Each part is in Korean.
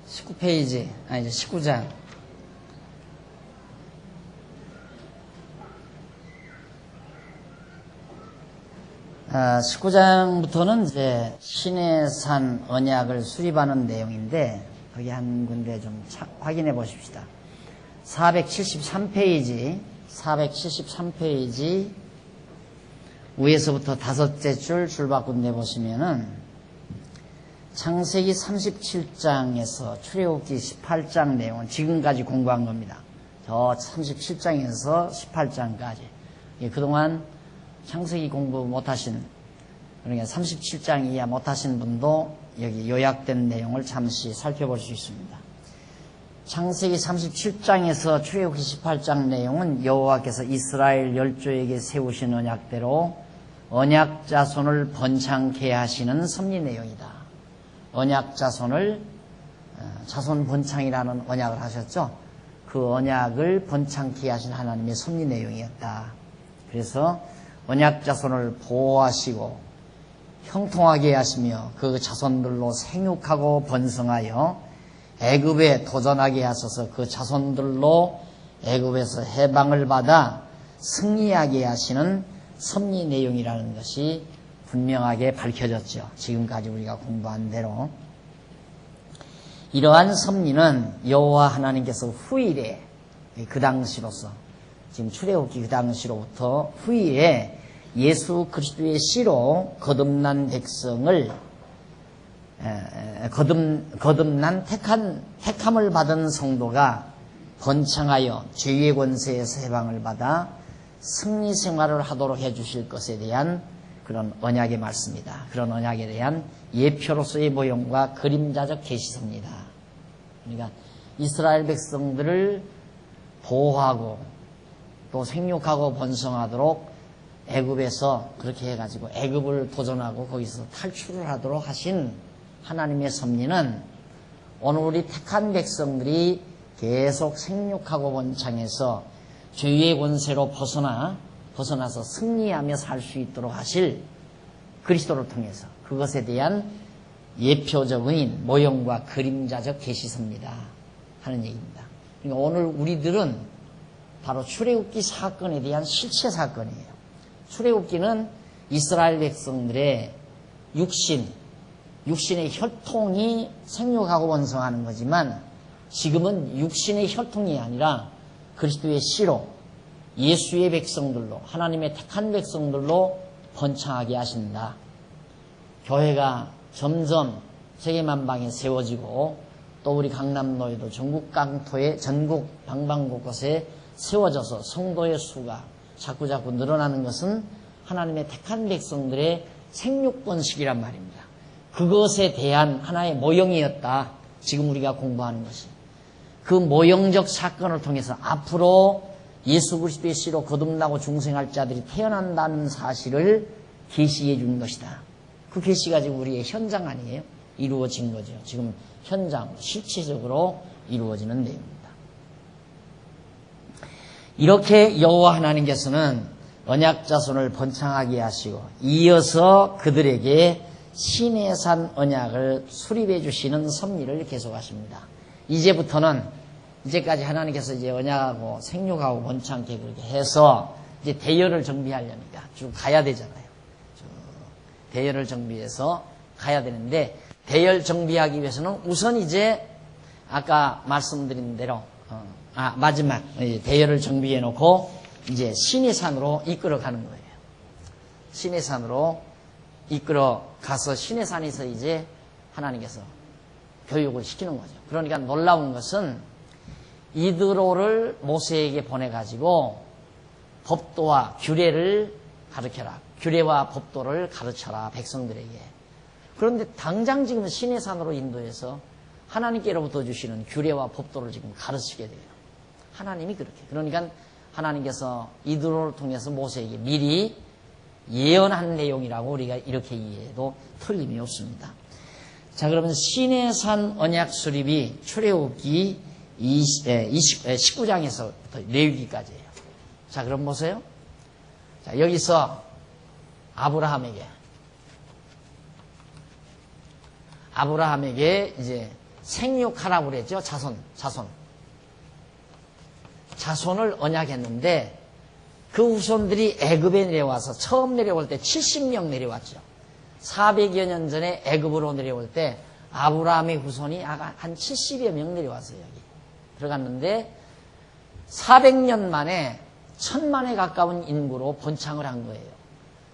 19페이지, 이제 19장. 아, 19장부터는 이제 시내산 언약을 수립하는 내용인데, 거기 한 군데 좀 확인해 보십시다. 473페이지, 위에서부터 다섯째 줄 바꾼 데 보시면은, 창세기 37장에서 출애굽기 18장 내용은 지금까지 공부한 겁니다. 저 37장에서 18장까지. 그동안 창세기 공부 못하신, 그러니까 37장 이하 못하신 분도 여기 요약된 내용을 잠시 살펴볼 수 있습니다. 창세기 37장에서 출애굽기 18장 내용은 여호와께서 이스라엘 열조에게 세우신 언약대로 언약 자손을 번창케 하시는 섭리 내용이다. 언약 자손을 자손 번창이라는 언약을 하셨죠. 그 언약을 번창케 하신 하나님의 섭리 내용이었다. 그래서 언약 자손을 보호하시고 형통하게 하시며 그 자손들로 생육하고 번성하여 애굽에 도전하게 하셔서 그 자손들로 애굽에서 해방을 받아 승리하게 하시는 섭리 내용이라는 것이 분명하게 밝혀졌죠. 지금까지 우리가 공부한 대로. 이러한 섭리는 여호와 하나님께서 후일에, 그 당시로서, 지금 출애굽기 그 당시로부터 후일에 예수 그리스도의 씨로 거듭난 백성을, 거듭난 택함을 받은 성도가 번창하여 죄의 권세에서 해방을 받아 승리 생활을 하도록 해주실 것에 대한 그런 언약의 말씀이다. 그런 언약에 대한 예표로서의 모형과 그림자적 계시서입니다. 그러니까 이스라엘 백성들을 보호하고 또 생육하고 번성하도록 애굽에서 그렇게 해가지고 애굽을 도전하고 거기서 탈출을 하도록 하신 하나님의 섭리는 오늘 우리 택한 백성들이 계속 생육하고 번창해서 죄의 권세로 벗어나서 승리하며 살 수 있도록 하실 그리스도를 통해서 그것에 대한 예표적인 모형과 그림자적 계시서입니다 하는 얘기입니다. 그러니까 오늘 우리들은 바로 출애굽기 사건에 대한 실체 사건이에요. 출애굽기는 이스라엘 백성들의 육신의 혈통이 생육하고 번성하는 거지만 지금은 육신의 혈통이 아니라 그리스도의 씨로 예수의 백성들로, 하나님의 택한 백성들로 번창하게 하신다. 교회가 점점 세계만방에 세워지고 또 우리 강남노예도 전국 강토에 전국 방방곳곳에 세워져서 성도의 수가 자꾸 늘어나는 것은 하나님의 택한 백성들의 생육번식이란 말입니다. 그것에 대한 하나의 모형이었다. 지금 우리가 공부하는 것이. 그 모형적 사건을 통해서 앞으로 예수 그리스도의 씨로 거듭나고 중생할 자들이 태어난다는 사실을 계시해 준 것이다. 그 계시가 지금 우리의 현장 아니에요? 이루어진 거죠. 지금 현장, 실체적으로 이루어지는 내용입니다. 이렇게 여호와 하나님께서는 언약 자손을 번창하게 하시고 이어서 그들에게 시내산 언약을 수립해 주시는 섭리를 계속하십니다. 이제까지 하나님께서 이제 언약하고 생육하고 번창케 그렇게 해서 이제 대열을 정비하려니까 쭉 가야 되잖아요. 대열을 정비해서 가야 되는데 대열 정비하기 위해서는 우선 이제 아까 말씀드린 대로 마지막 대열을 정비해 놓고 이제 시내산으로 이끌어 가는 거예요. 시내산으로 이끌어 가서 시내산에서 이제 하나님께서 교육을 시키는 거죠. 그러니까 놀라운 것은 이드로를 모세에게 보내가지고 법도와 규례를 가르쳐라. 규례와 법도를 가르쳐라. 백성들에게. 그런데 당장 지금 시내산으로 인도해서 하나님께로부터 주시는 규례와 법도를 지금 가르치게 돼요. 하나님이 그렇게. 그러니까 하나님께서 이드로를 통해서 모세에게 미리 예언한 내용이라고 우리가 이렇게 이해해도 틀림이 없습니다. 자, 그러면 시내산 언약 수립이 출애굽기 19장에서부터 레위기까지예요. 자, 그럼 보세요. 자, 여기서 아브라함에게 이제 생육하라고 그랬죠. 자손을 언약했는데 그 후손들이 애굽에 내려와서 처음 내려올 때 70명 내려왔죠. 400여 년 전에 애굽으로 내려올 때 아브라함의 후손이 한 70여 명 내려왔어요. 여기 들어갔는데 400년 만에 1000만에 가까운 인구로 번창을 한 거예요.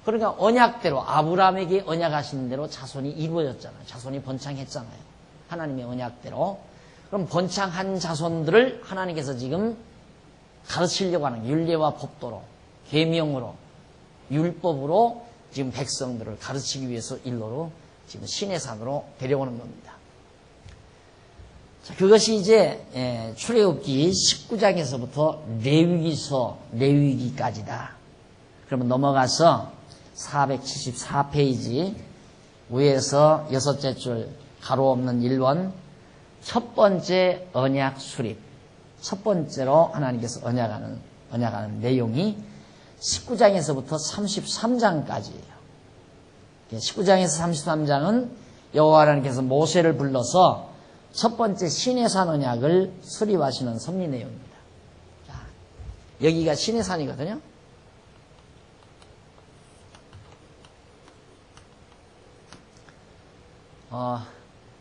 그러니까 언약대로 아브라함에게 언약하신 대로 자손이 이루어졌잖아요. 자손이 번창했잖아요. 하나님의 언약대로. 그럼 번창한 자손들을 하나님께서 지금 가르치려고 하는 율례와 법도로, 계명으로, 율법으로 지금 백성들을 가르치기 위해서 일로로 지금 시내산으로 데려오는 겁니다. 자, 그것이 이제 출애굽기 19장에서부터 레위기까지다. 그러면 넘어가서 474페이지 위에서 여섯째 줄 가로 없는 1번 첫 번째 언약 수립. 첫 번째로 하나님께서 언약하는 내용이 19장에서부터 33장까지예요. 19장에서 33장은 여호와 하나님께서 모세를 불러서 첫 번째 시내산 언약을 수립하시는 섭리 내용입니다. 자, 여기가 시내산이거든요.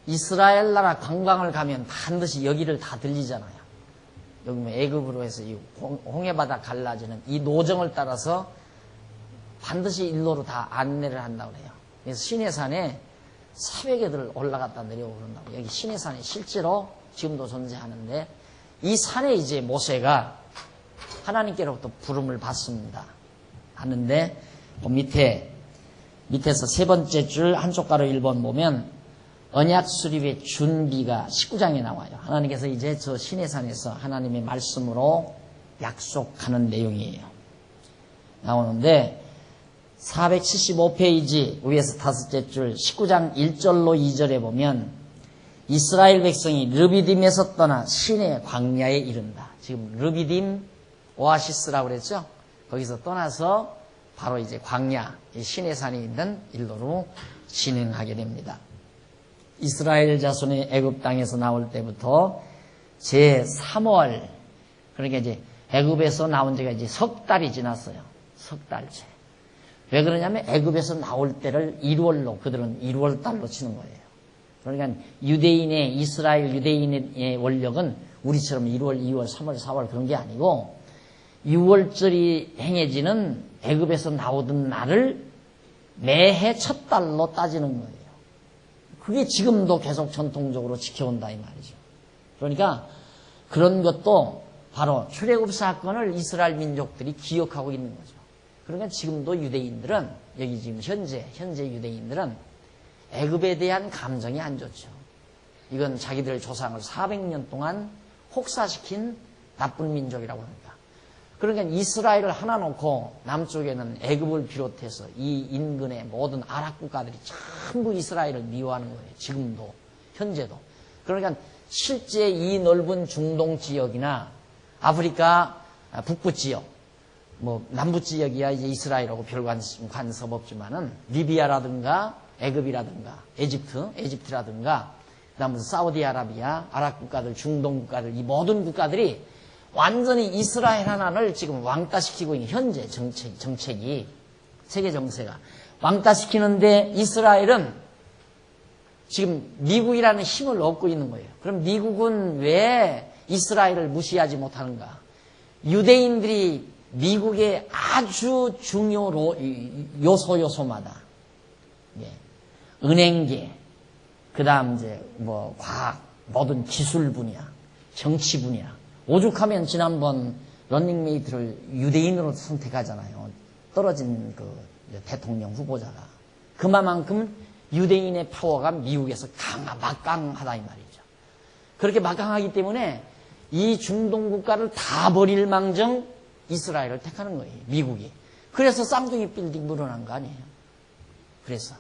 이스라엘 나라 관광을 가면 반드시 여기를 다 들리잖아요. 여기 뭐 애굽으로 해서 이 홍해바다 갈라지는 이 노정을 따라서 반드시 일로로 다 안내를 한다고 그래요. 그래서 시내산에 새벽에들 올라갔다 내려오고 그런다고. 여기 시내산이 실제로 지금도 존재하는데 이 산에 이제 모세가 하나님께로부터 부름을 받습니다. 하는데 그 밑에서 세 번째 줄 한쪽 가로 1번 보면 언약 수립의 준비가 19장에 나와요. 하나님께서 이제 저 시내산에서 하나님의 말씀으로 약속하는 내용이에요. 나오는데 475페이지 위에서 다섯째 줄 19장 1절로 2절에 보면 이스라엘 백성이 르비딤에서 떠나 시내 광야에 이른다. 지금 르비딤 오아시스라고 그랬죠? 거기서 떠나서 바로 이제 광야, 시내산이 있는 일로로 진행하게 됩니다. 이스라엘 자손이 애굽 땅에서 나올 때부터 제 3월, 그러니까 이제 애굽에서 나온 지가 이제 석 달이 지났어요. 석 달째. 왜 그러냐면 애굽에서 나올 때를 1월로 그들은 1월 달로 치는 거예요. 그러니까 이스라엘 유대인의 원력은 우리처럼 1월, 2월, 3월, 4월 그런 게 아니고 6월절이 행해지는 애굽에서 나오던 날을 매해 첫 달로 따지는 거예요. 그게 지금도 계속 전통적으로 지켜온다 이 말이죠. 그러니까 그런 것도 바로 출애굽 사건을 이스라엘 민족들이 기억하고 있는 거죠. 그러니까 지금도 유대인들은 여기 지금 현재 유대인들은 애굽에 대한 감정이 안 좋죠. 이건 자기들 조상을 400년 동안 혹사시킨 나쁜 민족이라고 합니다. 그러니까 이스라엘을 하나 놓고 남쪽에는 애굽을 비롯해서 이 인근의 모든 아랍 국가들이 전부 이스라엘을 미워하는 거예요. 지금도 현재도. 그러니까 실제 이 넓은 중동 지역이나 아프리카 북부 지역, 뭐 남부 지역이야 이제 이스라엘하고 별 관섭 없지만은 리비아라든가 애굽이라든가 에집트라든가 그다음에 사우디아라비아, 아랍 국가들, 중동 국가들 이 모든 국가들이 완전히 이스라엘 하나를 지금 왕따시키고 있는 현재 정책이 세계 정세가 왕따시키는데 이스라엘은 지금 미국이라는 힘을 얻고 있는 거예요. 그럼 미국은 왜 이스라엘을 무시하지 못하는가? 유대인들이 미국의 아주 중요 요소마다 은행계, 그다음 이제 뭐 과학, 모든 기술 분야, 정치 분야. 오죽하면 지난번 런닝메이트를 유대인으로 선택하잖아요. 떨어진 그 대통령 후보자가. 그만큼 유대인의 파워가 미국에서 막강하다 이 말이죠. 그렇게 막강하기 때문에 이 중동 국가를 다 버릴 망정 이스라엘을 택하는 거예요. 미국이. 그래서 쌍둥이 빌딩 물어난 거 아니에요. 그래서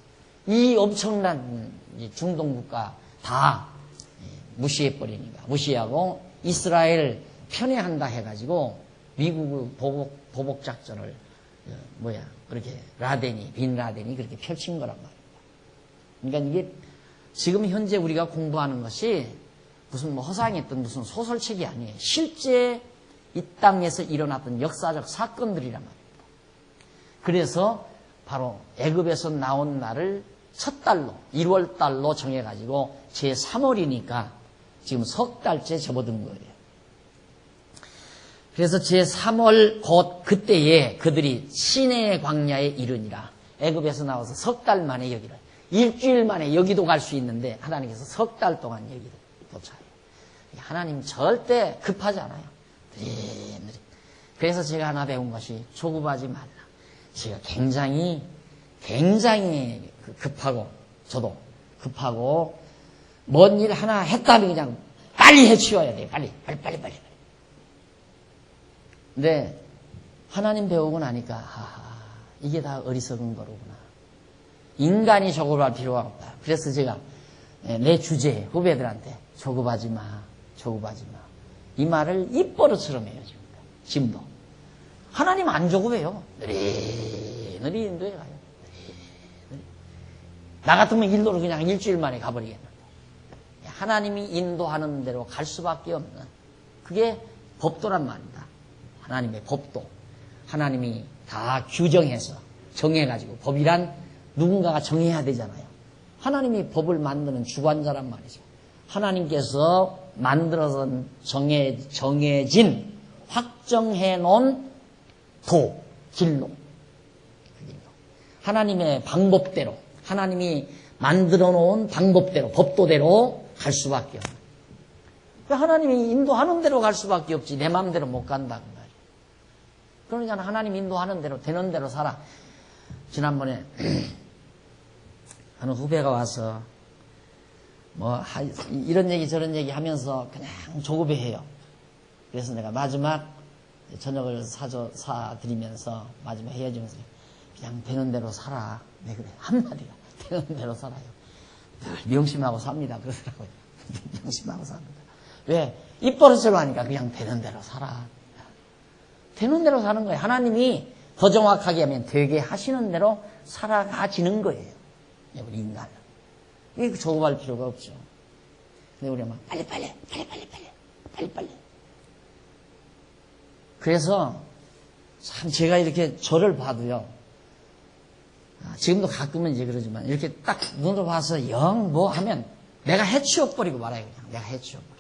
이 엄청난 중동 국가 다 무시해버리니까 무시하고 이스라엘 편애한다 해가지고 미국의 보복 작전을 그렇게 빈 라덴이 그렇게 펼친 거란 말입니다. 그러니까 이게 지금 현재 우리가 공부하는 것이 무슨 뭐 허상했던 무슨 소설책이 아니에요. 실제 이 땅에서 일어났던 역사적 사건들이란 말입니다. 그래서 바로 애굽에서 나온 날을 첫 달로 1월 달로 정해가지고 제3월이니까 지금 석 달째 접어든 거예요. 그래서 제3월 곧 그때에 그들이 시내의 광야에 이르니라. 애굽에서 나와서 석 달 만에 여기를, 일주일 만에 여기도 갈 수 있는데 하나님께서 석 달 동안 여기를 도착해요. 하나님 절대 급하지 않아요. 느릿느릿. 그래서 제가 하나 배운 것이 조급하지 말라. 제가 굉장히 급하고, 저도 급하고, 뭔 일 하나 했다면 그냥 빨리 해치워야 돼요. 빨리. 근데 하나님 배우고 나니까 이게 다 어리석은 거로구나. 인간이 조급할 필요가 없다. 그래서 제가 내 주제 후배들한테 조급하지 마. 이 말을 입버릇처럼 해요. 지금도. 하나님 안 조급해요. 느릿느릿 인도에 가요. 나 같으면 인도를 그냥 일주일 만에 가버리겠는데. 하나님이 인도하는 대로 갈 수밖에 없는, 그게 법도란 말입니다. 하나님의 법도. 하나님이 다 규정해서 정해가지고, 법이란 누군가가 정해야 되잖아요. 하나님이 법을 만드는 주관자란 말이죠. 하나님께서 만들어서 정해진, 확정해 놓은 길로. 하나님의 방법대로, 하나님이 만들어 놓은 방법대로, 법도대로 갈 수밖에 없어요. 하나님이 인도하는 대로 갈 수밖에 없지 내 마음대로 못 간다는 말이에요. 그러니까 하나님 인도하는 대로, 되는 대로 살아. 지난번에 어느 후배가 와서 이런 얘기 저런 얘기 하면서 그냥 조급해해요. 그래서 내가 마지막 저녁을 사드리면서 마지막 헤어지면서 그냥 되는 대로 살아. 네, 그래. 한마디가 되는 대로 살아요. 늘 명심하고 삽니다. 그러더라고요. 명심하고 삽니다. 왜? 입버릇으로 하니까 그냥 되는 대로 살아. 되는 대로 사는 거예요. 하나님이 더 정확하게 하면 되게 하시는 대로 살아가지는 거예요. 우리 인간은. 이게 조급할 필요가 없죠. 근데 우리가 막 빨리. 그래서 참 제가 이렇게 저를 봐도요. 지금도 가끔은 이제 그러지만 이렇게 딱 눈으로 봐서 영 뭐 하면 내가 해치워버리고 말아요. 그냥 내가 해치워버리고.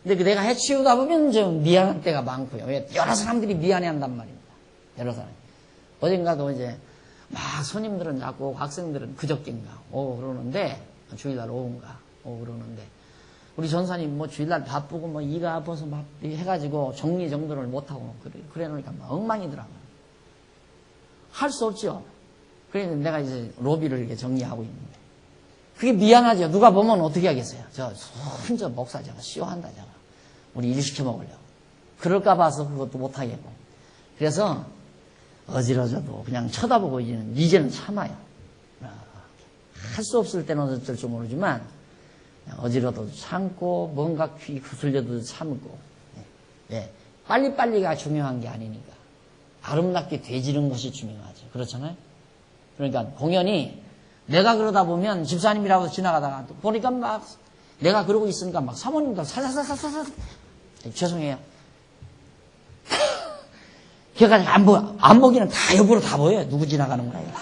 근데 내가 해치우다 보면 좀 미안한 때가 많고요. 왜? 여러 사람들이 미안해한단 말입니다. 여러 사람. 어젠가도 이제 막 손님들은 자꾸 학생들은 그저께인가 그러는데 주일날 오후인가 그러는데 우리 전사님 뭐 주일날 바쁘고 뭐 이가 아파서 막 해가지고 정리정돈을 못하고 그래 놓으니까 막 엉망이더라고요. 할 수 없죠. 그래서 내가 이제 로비를 이렇게 정리하고 있는데 그게 미안하죠. 누가 보면 어떻게 하겠어요. 혼자 목사 제가 시원한다 제가 우리 일 시켜 먹으려고 그럴까 봐서 그것도 못하겠고 그래서 어지러져도 그냥 쳐다보고 이제는 참아요. 할 수 없을 때는 어쩔 줄 모르지만 어지러도 참고 뭔가 귀 구슬려도 참고 빨리빨리가 중요한 게 아니니까 아름답게 되지는 것이 중요하죠. 그렇잖아요. 그러니까 공연이 내가 그러다 보면 집사님이라고 지나가다가 보니까 막 내가 그러고 있으니까 막 사모님도 살살살살살 죄송해요. 걔가 안 보기는 다 옆으로 다 보여요. 누구 지나가는 거예요.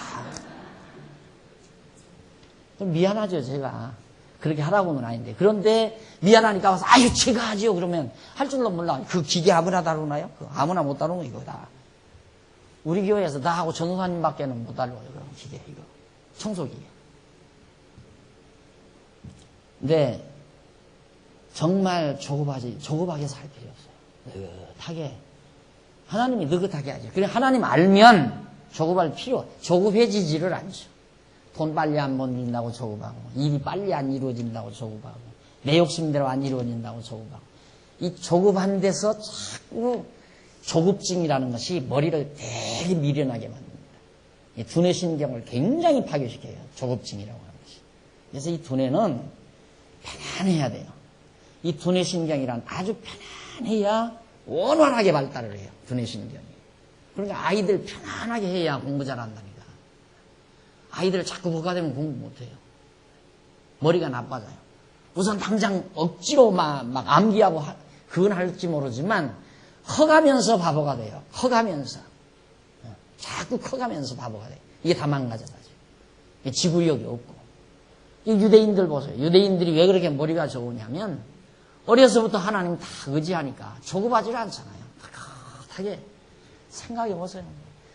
좀 미안하죠, 제가. 그렇게 하라고는 아닌데. 그런데 미안하니까 와서 아유, 제가 하지요. 그러면 할 줄도 몰라. 그 기계 아무나 다루나요? 아무나 못 다루는 거 이거 다. 우리 교회에서 나하고 전도사님밖에는 못 다뤄요. 그럼 기계 이거. 청소기계. 근데 정말 조급하게 살 필요 없어요. 느긋하게. 하나님이 느긋하게 하죠. 그래 하나님 알면 조급해지지를 않죠. 돈 빨리 안 벌린다고 조급하고 일이 빨리 안 이루어진다고 조급하고 내 욕심대로 안 이루어진다고 조급하고 이 조급한 데서 자꾸 조급증이라는 것이 머리를 되게 미련하게 만듭니다. 이 두뇌 신경을 굉장히 파괴시켜요. 조급증이라고 하는 것이. 그래서 이 두뇌는 편안해야 돼요. 이 두뇌 신경이란 아주 편안해야 원활하게 발달을 해요. 두뇌 신경이. 그러니까 아이들 편안하게 해야 공부 잘한다니까. 아이들 자꾸 복가되면 공부 못해요. 머리가 나빠져요. 우선 당장 억지로 막 암기하고 그건 할지 모르지만 커가면서 바보가 돼요. 커가면서. 자꾸 커가면서 바보가 돼요. 이게 다 망가져가지고. 지구력이 없고. 이 유대인들 보세요. 유대인들이 왜 그렇게 머리가 좋으냐면 어려서부터 하나님 다 의지하니까 조급하지 않잖아요. 탁하게 생각해 보세요.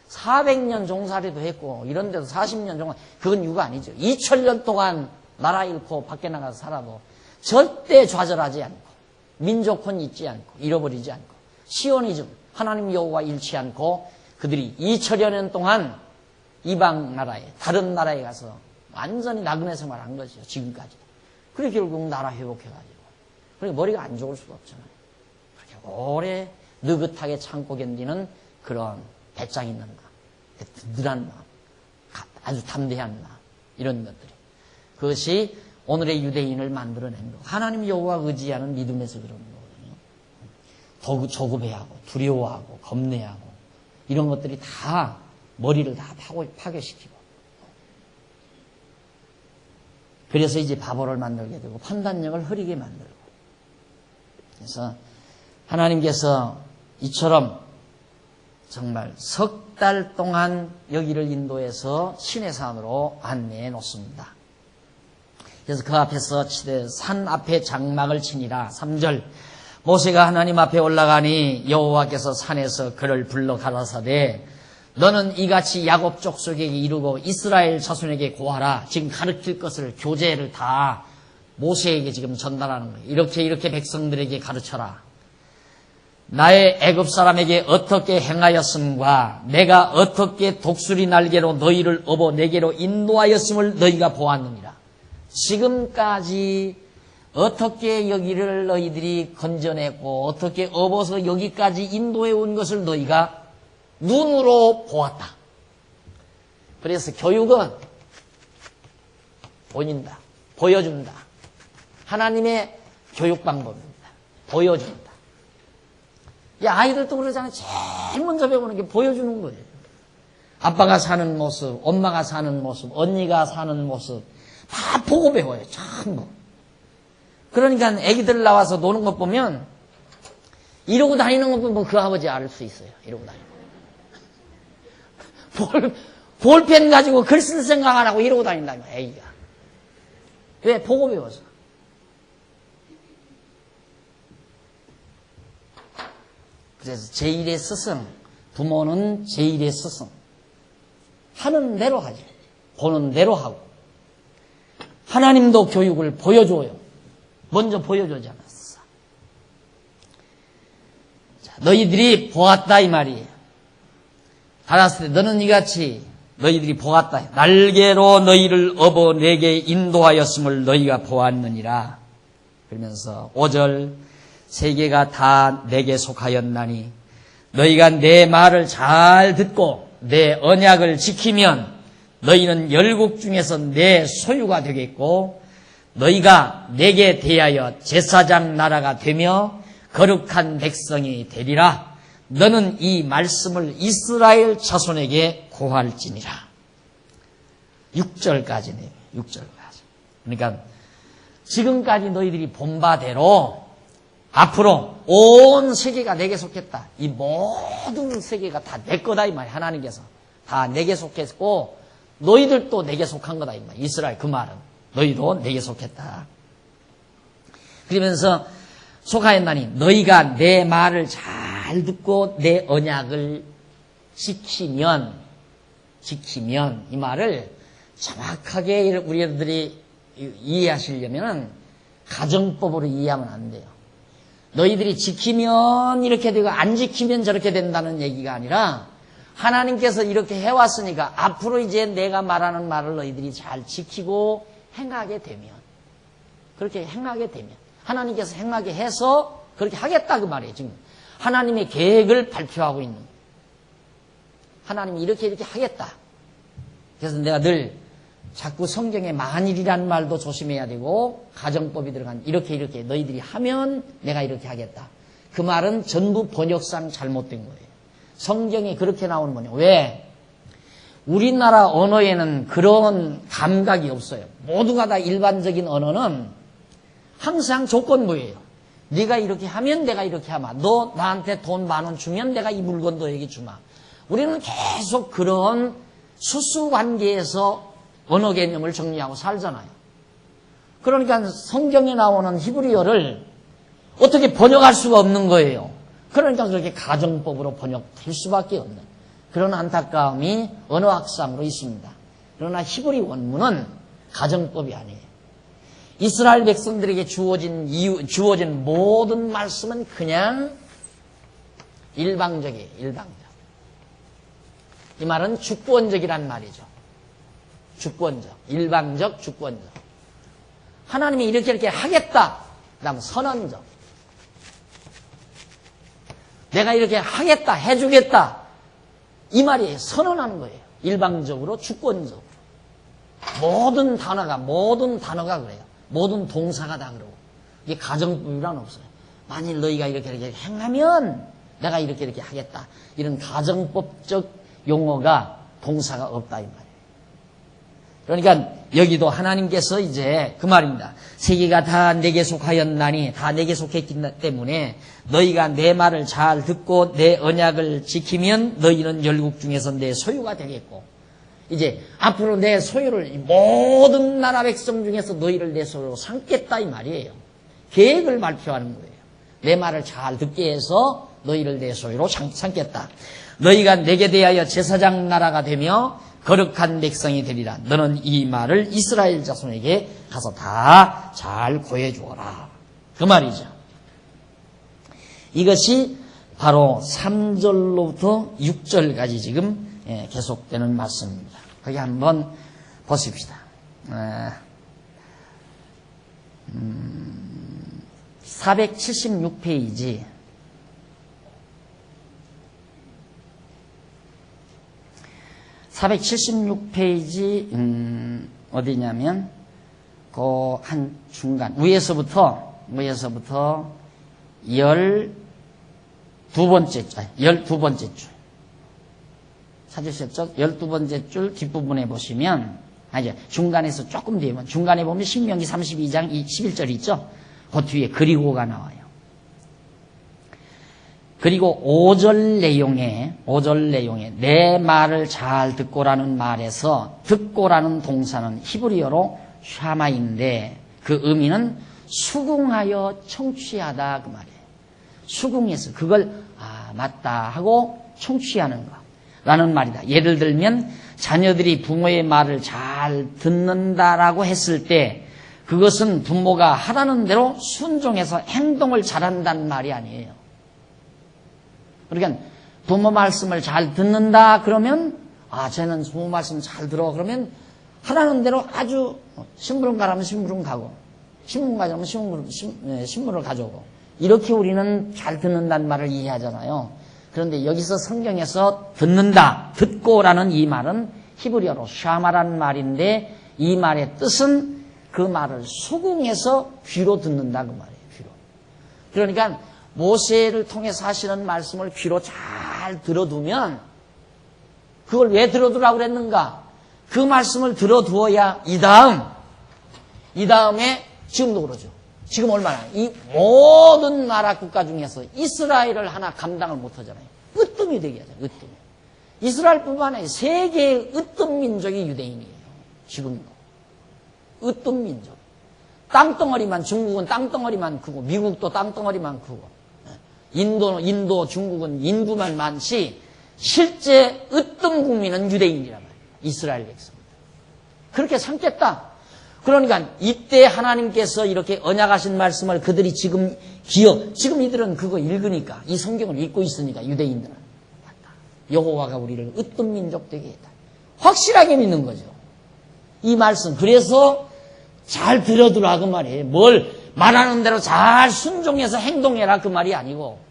400년 종살이도 했고 이런 데도 40년 종살, 그건 유가 아니죠. 2000년 동안 나라 잃고 밖에 나가서 살아도 절대 좌절하지 않고 민족혼 잊지 않고 잃어버리지 않고 시오니즘, 하나님 여호와 잃지 않고 그들이 2000여 년 동안 이방 나라에, 다른 나라에 가서 완전히 나그네 생활한 거죠. 지금까지. 그래 결국 나라 회복해가지고. 그러니까 머리가 안 좋을 수가 없잖아요. 그렇게 오래 느긋하게 참고 견디는 그런 배짱 있는 마음, 든든한 마음, 아주 담대한 마음, 이런 것들이. 그것이 오늘의 유대인을 만들어낸 거. 하나님 여호와 의지하는 믿음에서 그런 거거든요. 조급해하고 두려워하고 겁내하고 이런 것들이 다 머리를 다 파괴시키고. 그래서 이제 바보를 만들게 되고 판단력을 흐리게 만들고. 그래서 하나님께서 이처럼 정말 석 달 동안 여기를 인도해서 시내산으로 안내해 놓습니다. 그래서 그 앞에서 산 앞에 장막을 치니라. 3절 모세가 하나님 앞에 올라가니 여호와께서 산에서 그를 불러 가라사대 너는 이같이 야곱 족속에게 이르고 이스라엘 자손에게 고하라. 지금 가르칠 것을 교재를 다 모세에게 지금 전달하는 거예요. 이렇게 백성들에게 가르쳐라. 나의 애굽 사람에게 어떻게 행하였음과 내가 어떻게 독수리 날개로 너희를 업어 내게로 인도하였음을 너희가 보았느니라. 지금까지 어떻게 여기를 너희들이 건져냈고 어떻게 업어서 여기까지 인도해 온 것을 너희가 눈으로 보았다. 그래서 교육은 보인다, 보여준다. 하나님의 교육 방법입니다. 보여준다. 아이들도 그러잖아요. 제일 먼저 배우는 게 보여주는 거예요. 아빠가 사는 모습, 엄마가 사는 모습, 언니가 사는 모습 다 보고 배워요. 전부. 그러니까 애기들 나와서 노는 것 보면 이러고 다니는 것 보면 그 아버지 알 수 있어요. 이러고 다니는 볼펜 가지고 글 쓸 생각 안 하고 이러고 다닌다며 애기가. 왜? 보고 배워서. 그래서 제1의 스승, 부모는 제1의 스승. 하는 대로 하죠. 보는 대로 하고. 하나님도 교육을 보여줘요. 먼저 보여주지 않았어. 자, 너희들이 보았다 이 말이에요. 알았을 때 너는 이같이 너희들이 보았다. 날개로 너희를 업어 내게 인도하였음을 너희가 보았느니라. 그러면서 5절 세계가 다 내게 속하였나니 너희가 내 말을 잘 듣고 내 언약을 지키면 너희는 열국 중에서 내 소유가 되겠고 너희가 내게 대하여 제사장 나라가 되며 거룩한 백성이 되리라. 너는 이 말씀을 이스라엘 자손에게 고할지니라. 6절까지네요. 6절까지. 그러니까 지금까지 너희들이 본 바대로 앞으로 온 세계가 내게 속했다. 이 모든 세계가 다 내 거다 이 말이야. 하나님께서 다 내게 속했고 너희들도 내게 속한 거다 이 말이야. 이스라엘 그 말은 너희도 내게 속했다. 그러면서 속하였나니 너희가 내 말을 잘 듣고 내 언약을 지키면 이 말을 정확하게 우리들이 이해하시려면 가정법으로 이해하면 안 돼요. 너희들이 지키면 이렇게 되고 안 지키면 저렇게 된다는 얘기가 아니라 하나님께서 이렇게 해왔으니까 앞으로 이제 내가 말하는 말을 너희들이 잘 지키고 행하게 되면 그렇게 행하게 되면 하나님께서 행하게 해서 그렇게 하겠다 그 말이에요. 지금 하나님의 계획을 발표하고 있는 거예요. 하나님이 이렇게 하겠다. 그래서 내가 늘 자꾸 성경에 만일이라는 말도 조심해야 되고 가정법이 들어간 이렇게 너희들이 하면 내가 이렇게 하겠다. 그 말은 전부 번역상 잘못된 거예요. 성경에 그렇게 나오는 거냐. 왜? 우리나라 언어에는 그런 감각이 없어요. 모두가 다 일반적인 언어는 항상 조건부예요. 네가 이렇게 하면 내가 이렇게 하마. 너 나한테 돈 10,000원 주면 내가 이 물건 너에게 주마. 우리는 계속 그런 수수관계에서 언어 개념을 정리하고 살잖아요. 그러니까 성경에 나오는 히브리어를 어떻게 번역할 수가 없는 거예요. 그러니까 그렇게 가정법으로 번역될 수밖에 없는 그런 안타까움이 언어학상으로 있습니다. 그러나 히브리 원문은 가정법이 아니에요. 이스라엘 백성들에게 주어진 모든 말씀은 그냥 일방적이에요. 일방적. 이 말은 주권적이란 말이죠. 주권적. 일방적, 주권적. 하나님이 이렇게 하겠다. 그 다음 선언적. 내가 이렇게 하겠다, 해주겠다. 이 말이 선언하는 거예요. 일방적으로, 주권적으로. 모든 단어가 그래요. 모든 동사가 다 그러고. 이게 가정법이란 없어요. 만일 너희가 이렇게 행하면 내가 이렇게 하겠다. 이런 가정법적 용어가 동사가 없다 이 말이에요. 그러니까 여기도 하나님께서 이제 그 말입니다. 세계가 다 내게 속하였나니 다 내게 속했기 때문에 너희가 내 말을 잘 듣고 내 언약을 지키면 너희는 열국 중에서 내 소유가 되겠고 이제 앞으로 내 소유를 모든 나라 백성 중에서 너희를 내 소유로 삼겠다 이 말이에요. 계획을 발표하는 거예요. 내 말을 잘 듣게 해서 너희를 내 소유로 삼겠다. 너희가 내게 대하여 제사장 나라가 되며 거룩한 백성이 되리라. 너는 이 말을 이스라엘 자손에게 가서 다 잘 고해주어라. 그 말이죠. 이것이 바로 3절로부터 6절까지 지금 계속되는 말씀입니다. 거기 한번 보십시다. 476페이지 476페이지 어디냐면 그 한 중간 위에서부터 12번째 줄 찾으셨죠? 12번째 줄 뒷부분에 보시면 이제 중간에서 조금 뒤에 보면 중간에 보면 신명기 32장 11절 있죠? 그 뒤에 그리고가 나와요. 그리고 5절 내용에 내 말을 잘 듣고라는 말에서 듣고라는 동사는 히브리어로 샤마인데 그 의미는 수긍하여 청취하다 그 말이에요. 수긍해서 그걸 맞다 하고 청취하는 거라는 말이다. 예를 들면 자녀들이 부모의 말을 잘 듣는다라고 했을 때 그것은 부모가 하라는 대로 순종해서 행동을 잘한다는 말이 아니에요. 그러니까 부모 말씀을 잘 듣는다 그러면 쟤는 부모 말씀 잘 들어 그러면 하라는 대로 아주 심부름 가라면 심부름 가고 신문 가자면 신문을 가져오고 이렇게 우리는 잘 듣는다는 말을 이해하잖아요. 그런데 여기서 성경에서 듣고라는 이 말은 히브리어로 샤마라는 말인데 이 말의 뜻은 그 말을 수긍해서 귀로 듣는다 그 말이에요. 귀로. 그러니까 모세를 통해서 하시는 말씀을 귀로 잘 들어두면 그걸 왜 들어두라고 그랬는가? 그 말씀을 들어두어야 이 다음에 지금도 그러죠. 지금 얼마나 이 모든 나라 국가 중에서 이스라엘을 하나 감당을 못하잖아요. 으뜸이 되게 하잖아요. 으뜸. 이스라엘뿐만 아니라 세계의 으뜸 민족이 유대인이에요. 지금도. 으뜸 민족. 땅덩어리만 중국은 땅덩어리만 크고 미국도 땅덩어리만 크고 인도 중국은 인구만 많지 실제 으뜸 국민은 유대인이란 말이에요. 이스라엘 백성. 그렇게 삼겠다. 그러니까 이때 하나님께서 이렇게 언약하신 말씀을 그들이 지금 지금 이들은 그거 읽으니까 이 성경을 읽고 있으니까 유대인들은 맞다. 여호와가 우리를 으뜸 민족 되게 했다. 확실하게 믿는 거죠. 이 말씀. 그래서 잘 들어두라 그 말이에요. 뭘 말하는 대로 잘 순종해서 행동해라 그 말이 아니고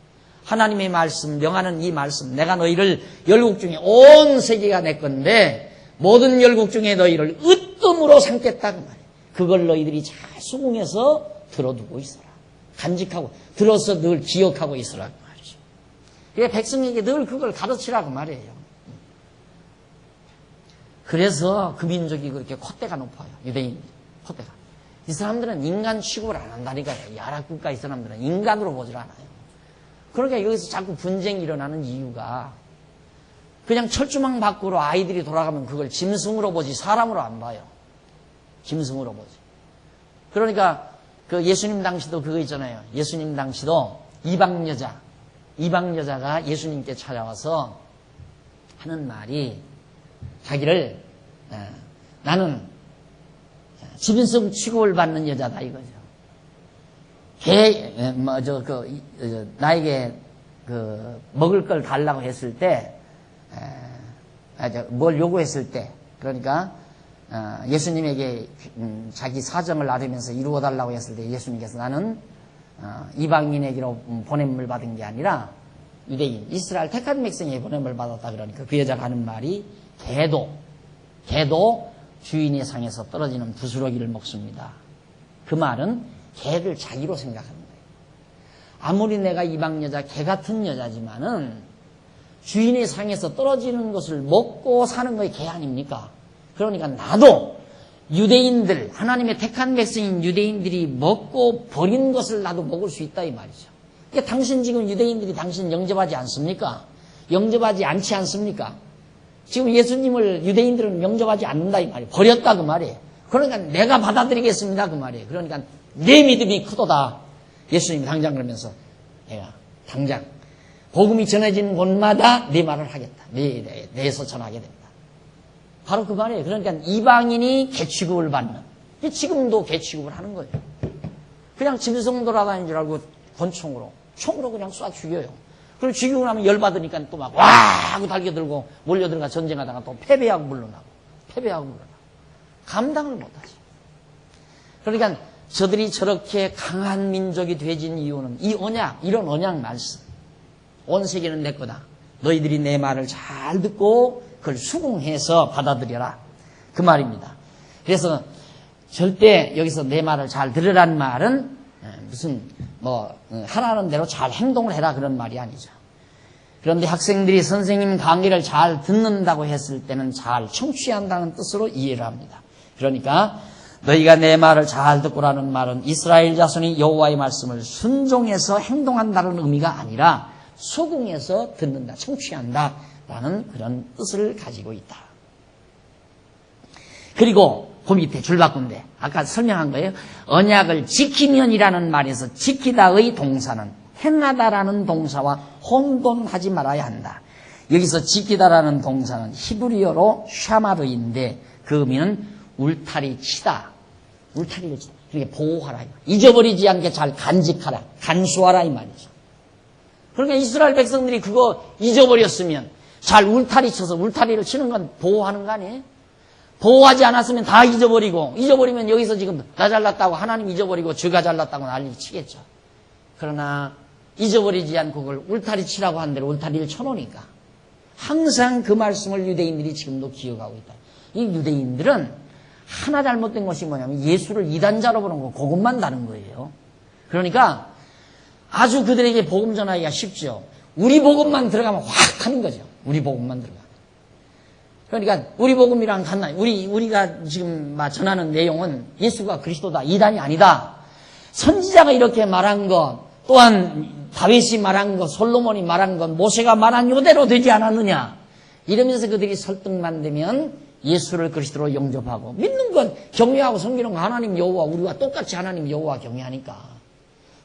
하나님의 말씀, 명하는 이 말씀, 내가 너희를 열국 중에 온 세계가 내 건데 모든 열국 중에 너희를 으뜸으로 삼겠다 그 말이에요. 그걸 너희들이 잘 수긍해서 들어두고 있어라. 간직하고 들어서 늘 기억하고 있어라 그 말이죠. 그래 백성에게 늘 그걸 가르치라 그 말이에요. 그래서 그 민족이 그렇게 콧대가 높아요. 유대인 콧대가. 이 사람들은 인간 취급을 안 한다니까요. 이 아랍 국가 이 사람들은 인간으로 보질 않아요. 그러니까 여기서 자꾸 분쟁이 일어나는 이유가 그냥 철조망 밖으로 아이들이 돌아가면 그걸 짐승으로 보지 사람으로 안 봐요. 짐승으로 보지. 그러니까 그 예수님 당시도 그거 있잖아요. 예수님 당시도 이방 여자가 예수님께 찾아와서 하는 말이 자기를 나는 짐승 취급을 받는 여자다 이거죠. 나에게 먹을 걸 달라고 했을 때, 뭘 요구했을 때, 그러니까 예수님에게 자기 사정을 나누면서 이루어달라고 했을 때 예수님께서 나는 이방인에게로 보냄을 받은 게 아니라 유대인, 이스라엘 택한 백성에게 보냄을 받았다. 그러니까 그 여자가 하는 말이 개도 주인의 상에서 떨어지는 부스러기를 먹습니다. 그 말은 개를 자기로 생각하는 거예요. 아무리 내가 이방 여자, 개 같은 여자지만은 주인의 상에서 떨어지는 것을 먹고 사는 거에 개 아닙니까? 그러니까 나도 유대인들, 하나님의 택한 백성인 유대인들이 먹고 버린 것을 나도 먹을 수 있다 이 말이죠. 그러니까 당신 지금 유대인들이 당신 영접하지 않습니까? 영접하지 않지 않습니까? 지금 예수님을 유대인들은 영접하지 않는다 이 말이에요. 버렸다 그 말이에요. 그러니까 내가 받아들이겠습니다 그 말이에요. 그러니까 내 믿음이 크도다. 예수님이 당장 그러면서 내가 당장 복음이 전해지는 곳마다 네 말을 하겠다. 내에서 전하게 됩니다. 바로 그 말이에요. 그러니까 이방인이 개취급을 받는. 지금도 개취급을 하는 거예요. 그냥 짐승 돌아다니는 줄 알고 총으로 그냥 쏴 죽여요. 그리고 죽이고 나면 열받으니까 또 막 와 하고 달겨들고 몰려들어가 전쟁하다가 또 패배하고 물러나고 감당을 못하지. 그러니까 저들이 저렇게 강한 민족이 되진 이유는 이 이런 언약 말씀. 온 세계는 내 거다. 너희들이 내 말을 잘 듣고 그걸 수긍해서 받아들여라. 그 말입니다. 그래서 절대 여기서 내 말을 잘 들으라는 말은 무슨 하라는 대로 잘 행동을 해라 그런 말이 아니죠. 그런데 학생들이 선생님 강의를 잘 듣는다고 했을 때는 잘 청취한다는 뜻으로 이해를 합니다. 그러니까 너희가 내 말을 잘 듣고라는 말은 이스라엘 자손이 여호와의 말씀을 순종해서 행동한다는 의미가 아니라 수긍해서 듣는다, 청취한다라는 그런 뜻을 가지고 있다. 그리고 그 밑에 줄 바꾼데 아까 설명한 거예요. 언약을 지키면이라는 말에서 지키다의 동사는 행하다라는 동사와 혼돈하지 말아야 한다. 여기서 지키다라는 동사는 히브리어로 샤마르인데 그 의미는 울타리 치다. 울타리를 치다. 그렇게 보호하라. 잊어버리지 않게 잘 간직하라. 간수하라 이 말이죠. 그러니까 이스라엘 백성들이 그거 잊어버렸으면 잘 울타리 쳐서 울타리를 치는 건 보호하는 거 아니에요? 보호하지 않았으면 다 잊어버리면 여기서 지금 나 잘났다고 하나님 잊어버리고 저가 잘났다고 난리 치겠죠. 그러나 잊어버리지 않고 그걸 울타리 치라고 한 대로 울타리를 쳐놓으니까 항상 그 말씀을 유대인들이 지금도 기억하고 있다. 이 유대인들은 하나 잘못된 것이 뭐냐면 예수를 이단자로 보는 거 그것만 다른 거예요. 그러니까 아주 그들에게 복음 전하기가 쉽죠. 우리 복음만 들어가면 확 하는 거죠. 우리 복음만 들어가면. 그러니까 우리 복음이랑 같나? 우리가 지금 전하는 내용은 예수가 그리스도다. 이단이 아니다. 선지자가 이렇게 말한 것, 또한 다윗이 말한 것, 솔로몬이 말한 것, 모세가 말한 이대로 되지 않았느냐. 이러면서 그들이 설득만 되면 예수를 그리스도로 영접하고 믿는 건 경외하고 섬기는 거 하나님 여호와 우리와 똑같이 하나님 여호와 경외하니까.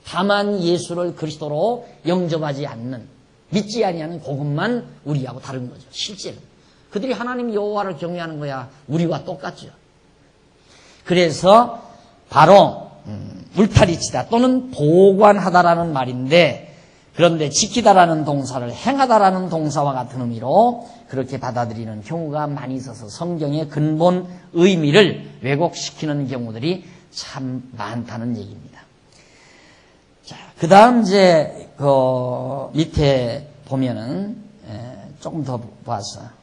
다만 예수를 그리스도로 영접하지 않는, 믿지 아니하는 그것만 우리하고 다른 거죠. 실제로. 그들이 하나님 여호와를 경외하는 거야 우리와 똑같죠. 그래서 바로 울타리치다 또는 보관하다라는 말인데, 그런데 지키다라는 동사를 행하다라는 동사와 같은 의미로 그렇게 받아들이는 경우가 많이 있어서 성경의 근본 의미를 왜곡시키는 경우들이 참 많다는 얘기입니다. 자, 그 다음 이제 그 밑에 보면은 조금 더 보았어.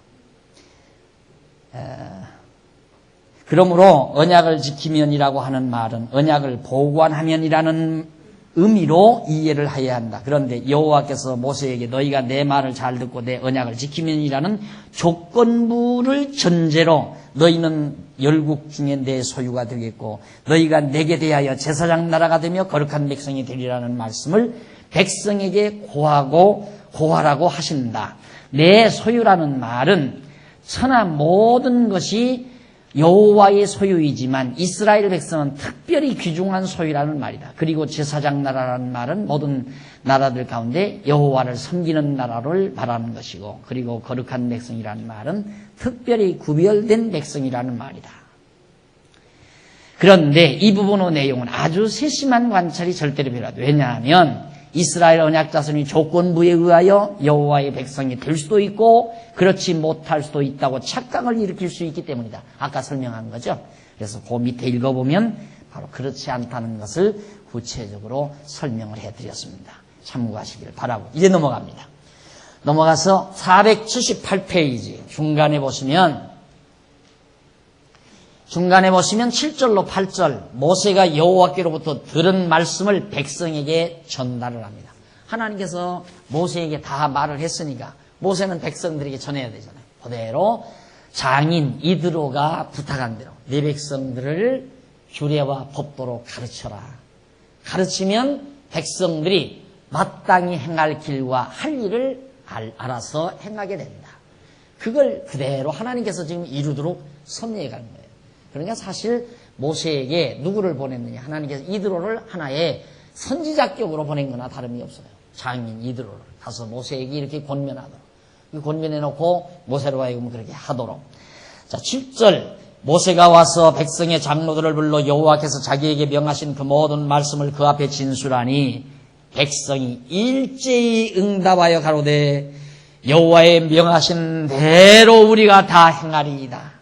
그러므로 언약을 지키면이라고 하는 말은 언약을 보관하면이라는 의미로 이해를 해야 한다. 그런데 여호와께서 모세에게 너희가 내 말을 잘 듣고 내 언약을 지키면이라는 조건부를 전제로 너희는 열국 중에 내 소유가 되겠고 너희가 내게 대하여 제사장 나라가 되며 거룩한 백성이 되리라는 말씀을 백성에게 고하라고 하신다. 내 소유라는 말은 천하 모든 것이 여호와의 소유이지만 이스라엘 백성은 특별히 귀중한 소유라는 말이다. 그리고 제사장 나라라는 말은 모든 나라들 가운데 여호와를 섬기는 나라를 말하는 것이고, 그리고 거룩한 백성이라는 말은 특별히 구별된 백성이라는 말이다. 그런데 이 부분의 내용은 아주 세심한 관찰이 절대로 필요하다. 왜냐하면 이스라엘 언약 자손이 조건부에 의하여 여호와의 백성이 될 수도 있고 그렇지 못할 수도 있다고 착각을 일으킬 수 있기 때문이다. 아까 설명한 거죠. 그래서 그 밑에 읽어보면 바로 그렇지 않다는 것을 구체적으로 설명을 해드렸습니다. 참고하시길 바라고 이제 넘어갑니다. 넘어가서 478페이지 중간에 보시면 7절로 8절 모세가 여호와께로부터 들은 말씀을 백성에게 전달을 합니다. 하나님께서 모세에게 다 말을 했으니까 모세는 백성들에게 전해야 되잖아요. 그대로 장인 이드로가 부탁한 대로 네 백성들을 규례와 법도로 가르쳐라. 가르치면 백성들이 마땅히 행할 길과 할 일을 알아서 행하게 된다. 그걸 그대로 하나님께서 지금 이루도록 섭리해 가는 거예요. 그러니까 사실 모세에게 누구를 보냈느냐. 하나님께서 이드로를 하나의 선지자격으로 보낸 거나 다름이 없어요. 장인 이드로를 가서 모세에게 이렇게 권면하도록. 권면해 놓고 모세로 하여금 그렇게 하도록. 자, 7절. 모세가 와서 백성의 장로들을 불러 여호와께서 자기에게 명하신 그 모든 말씀을 그 앞에 진술하니 백성이 일제히 응답하여 가로되 여호와의 명하신 대로 우리가 다 행하리이다.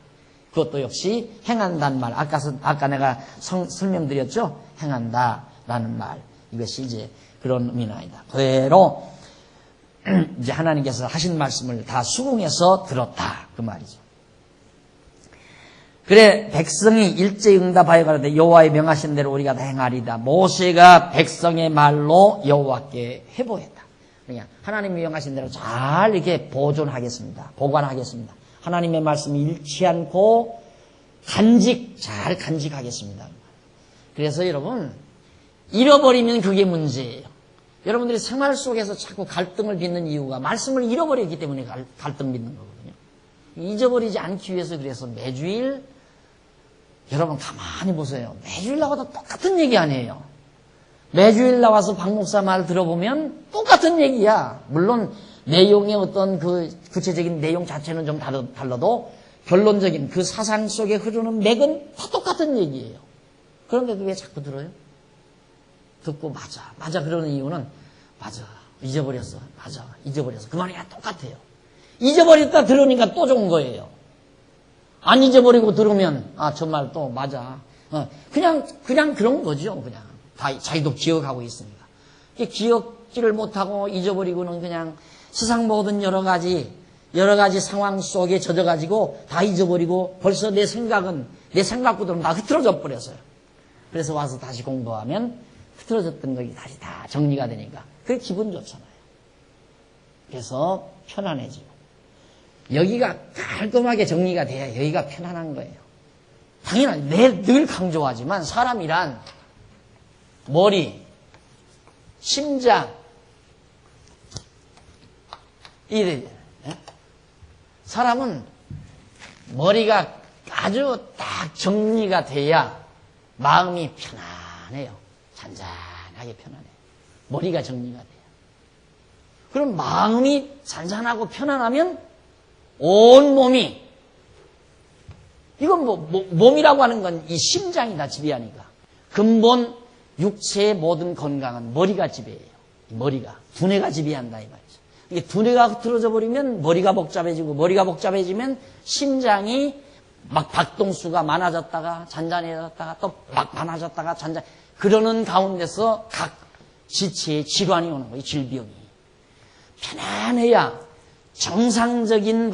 그것도 역시 행한다는 말. 아까 내가 설명드렸죠? 행한다라는 말. 이것이 이제 그런 의미나이다. 그대로 이제 하나님께서 하신 말씀을 다 수긍해서 들었다. 그 말이죠. 그래 백성이 일제히 응답하여 가로되 여호와의 명하신 대로 우리가 다 행하리다. 모세가 백성의 말로 여호와께 회복했다. 그러니까 하나님이 명하신 대로 잘 이렇게 보관하겠습니다. 하나님의 말씀이 잃지 않고 잘 간직하겠습니다. 그래서 여러분 잃어버리면 그게 문제예요. 여러분들이 생활 속에서 자꾸 갈등을 빚는 이유가 말씀을 잃어버렸기 때문에 갈등 빚는 거거든요. 잊어버리지 않기 위해서 그래서 매주일 여러분 가만히 보세요. 매주일 나와도 똑같은 얘기 아니에요. 매주일 나와서 박 목사 말 들어보면 똑같은 얘기야. 물론 내용의 어떤 그 구체적인 내용 자체는 좀 달라도 결론적인 그 사상 속에 흐르는 맥은 다 똑같은 얘기예요. 그런데도 왜 자꾸 들어요? 듣고 맞아 그러는 이유는 맞아 잊어버렸어. 맞아 잊어버렸어. 그 말이야 똑같아요. 잊어버렸다 들으니까 또 좋은 거예요. 안 잊어버리고 들으면 저 말 또 맞아. 그냥 그런 거죠. 그냥 다 자기도 기억하고 있으니까. 기억지를 못하고 잊어버리고는 그냥 세상 모든 여러 가지 상황 속에 젖어가지고 다 잊어버리고 벌써 내 생각보다는 다 흐트러져 버렸어요. 그래서 와서 다시 공부하면 흐트러졌던 것이 다시 다 정리가 되니까 그게 기분 좋잖아요. 그래서 편안해지고 여기가 깔끔하게 정리가 돼야 여기가 편안한 거예요. 당연히 늘 강조하지만 사람이란 머리, 심장 이래. 사람은 머리가 아주 딱 정리가 돼야 마음이 편안해요. 잔잔하게 편안해요. 머리가 정리가 돼요. 그럼 마음이 잔잔하고 편안하면 온 몸이 이건 몸이라고 하는 건 이 심장이다 지배하니까 근본 육체의 모든 건강은 머리가 지배해요. 머리가 두뇌가 지배한다 이 말이죠. 이게 두뇌가 흐트러져 버리면 머리가 복잡해지고 머리가 복잡해지면 심장이 막 박동수가 많아졌다가 잔잔해졌다가 또 막 많아졌다가 잔잔 그러는 가운데서 각 지체의 질환이 오는 거예요. 질병이 편안해야 정상적인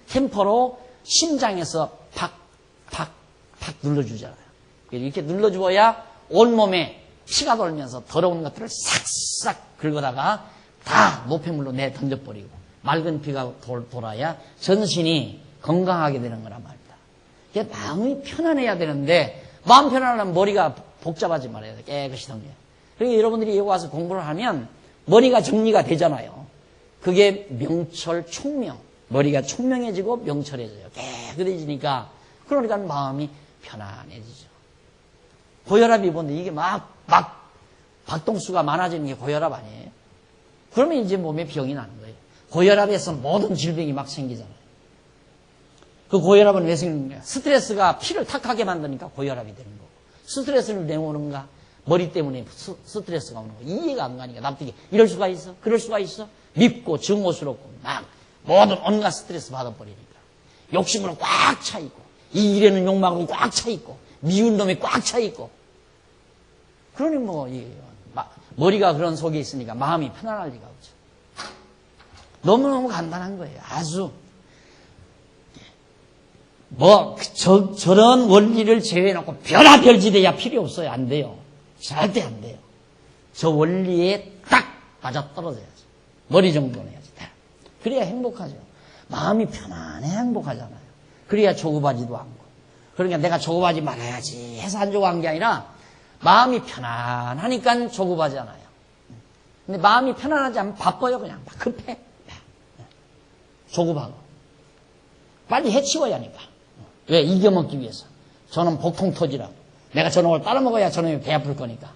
템포로 심장에서 팍팍팍 눌러주잖아요. 이렇게 눌러주어야 온몸에 피가 돌면서 더러운 것들을 싹싹 긁어다가 다 노폐물로 내 던져버리고 맑은 피가 돌아야 전신이 건강하게 되는 거란 말입니다. 이게 마음이 편안해야 되는데 마음 편안하면 머리가 복잡하지 말아야 돼. 깨끗이 정리해. 그러니까 여러분들이 여기 와서 공부를 하면 머리가 정리가 되잖아요. 그게 명철 총명. 머리가 총명해지고 명철해져요. 깨끗해지니까 그러니까 마음이 편안해지죠. 고혈압이 뭔데 이게 막 박동수가 많아지는 게 고혈압 아니에요? 그러면 이제 몸에 병이 나는 거예요. 고혈압에서 모든 질병이 막 생기잖아요. 그 고혈압은 왜 생기는 거야? 스트레스가 피를 탁하게 만드니까 고혈압이 되는 거고. 스트레스를 내오는가? 머리 때문에 스트레스가 오는 거. 이해가 안 가니까 납득이. 이럴 수가 있어? 그럴 수가 있어? 밉고 증오스럽고 막 모든 온갖 스트레스 받아버리니까. 욕심으로 꽉 차 있고 이 일에는 욕망으로 꽉 차 있고 미운 놈이 꽉 차 있고. 그러니 머리가 그런 속에 있으니까 마음이 편안할 리가 없죠. 너무너무 간단한 거예요. 아주. 저런 원리를 제외해놓고 별아별지대야 필요 없어요. 안 돼요. 절대 안 돼요. 저 원리에 딱 맞아떨어져야지. 머리 정도는 해야지. 그래야 행복하죠. 마음이 편안해 행복하잖아요. 그래야 조급하지도 않고. 그러니까 내가 조급하지 말아야지 해서 안 조급한 게 아니라 마음이 편안하니까 조급하잖아요. 근데 마음이 편안하지 않으면 바빠요. 그냥 막 급해. 조급하고. 빨리 해치워야 하니까. 왜? 이겨먹기 위해서. 저놈 복통 터지라고. 내가 저놈을 빨아먹어야 저놈이 배 아플 거니까.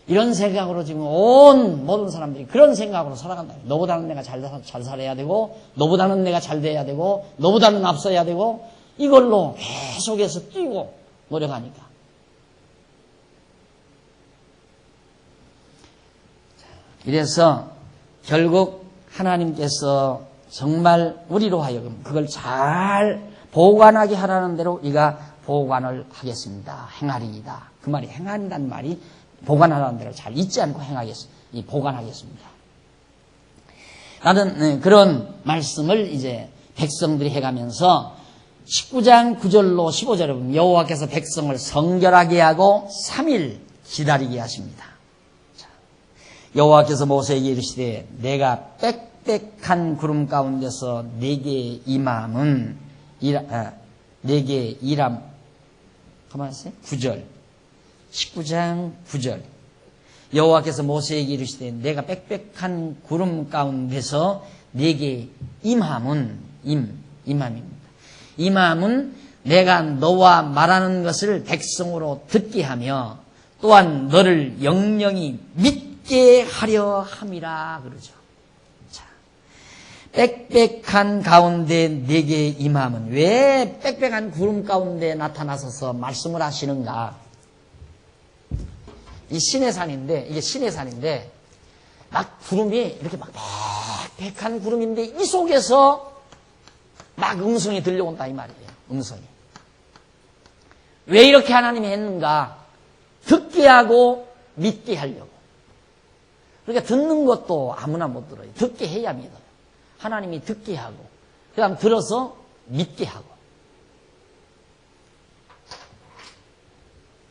이런 생각으로 지금 온 모든 사람들이 그런 생각으로 살아간다. 너보다는 내가 잘 살아야 되고, 너보다는 내가 잘 돼야 되고, 너보다는 앞서야 되고, 이걸로 계속해서 뛰고 노력하니까. 이래서 결국 하나님께서 정말 우리로 하여금 그걸 잘 보관하게 하라는 대로 우리가 보관을 하겠습니다. 행하리이다. 그 말이 행한다는 말이 보관하라는 대로 잘 잊지 않고 보관하겠습니다. 나는 그런 말씀을 이제 백성들이 해가면서 19장 9절로 15절에 보면 여호와께서 백성을 성결하게 하고 3일 기다리게 하십니다. 여호와께서 모세에게 이르시되 내가 빽빽한 구름 가운데서 내게 임함은 내게 일함 가만히 있어요. 9절 19장 9절 여호와께서 모세에게 이르시되 내가 빽빽한 구름 가운데서 내게 임함은 임함입니다. 임함은 내가 너와 말하는 것을 백성으로 듣게 하며 또한 너를 영영이 믿게 하려 함이라 그러죠. 자, 빽빽한 가운데 내게 임함은 왜 빽빽한 구름 가운데 나타나셔서 말씀을 하시는가? 이 시내산인데 이게 시내산인데 막 구름이 이렇게 막 빽빽한 구름인데 이 속에서 막 음성이 들려온다 이 말이에요. 음성이. 왜 이렇게 하나님이 했는가? 듣게 하고 믿게 하려고. 그러니까 듣는 것도 아무나 못 들어요. 듣게 해야 믿어요. 하나님이 듣게 하고 그 다음 들어서 믿게 하고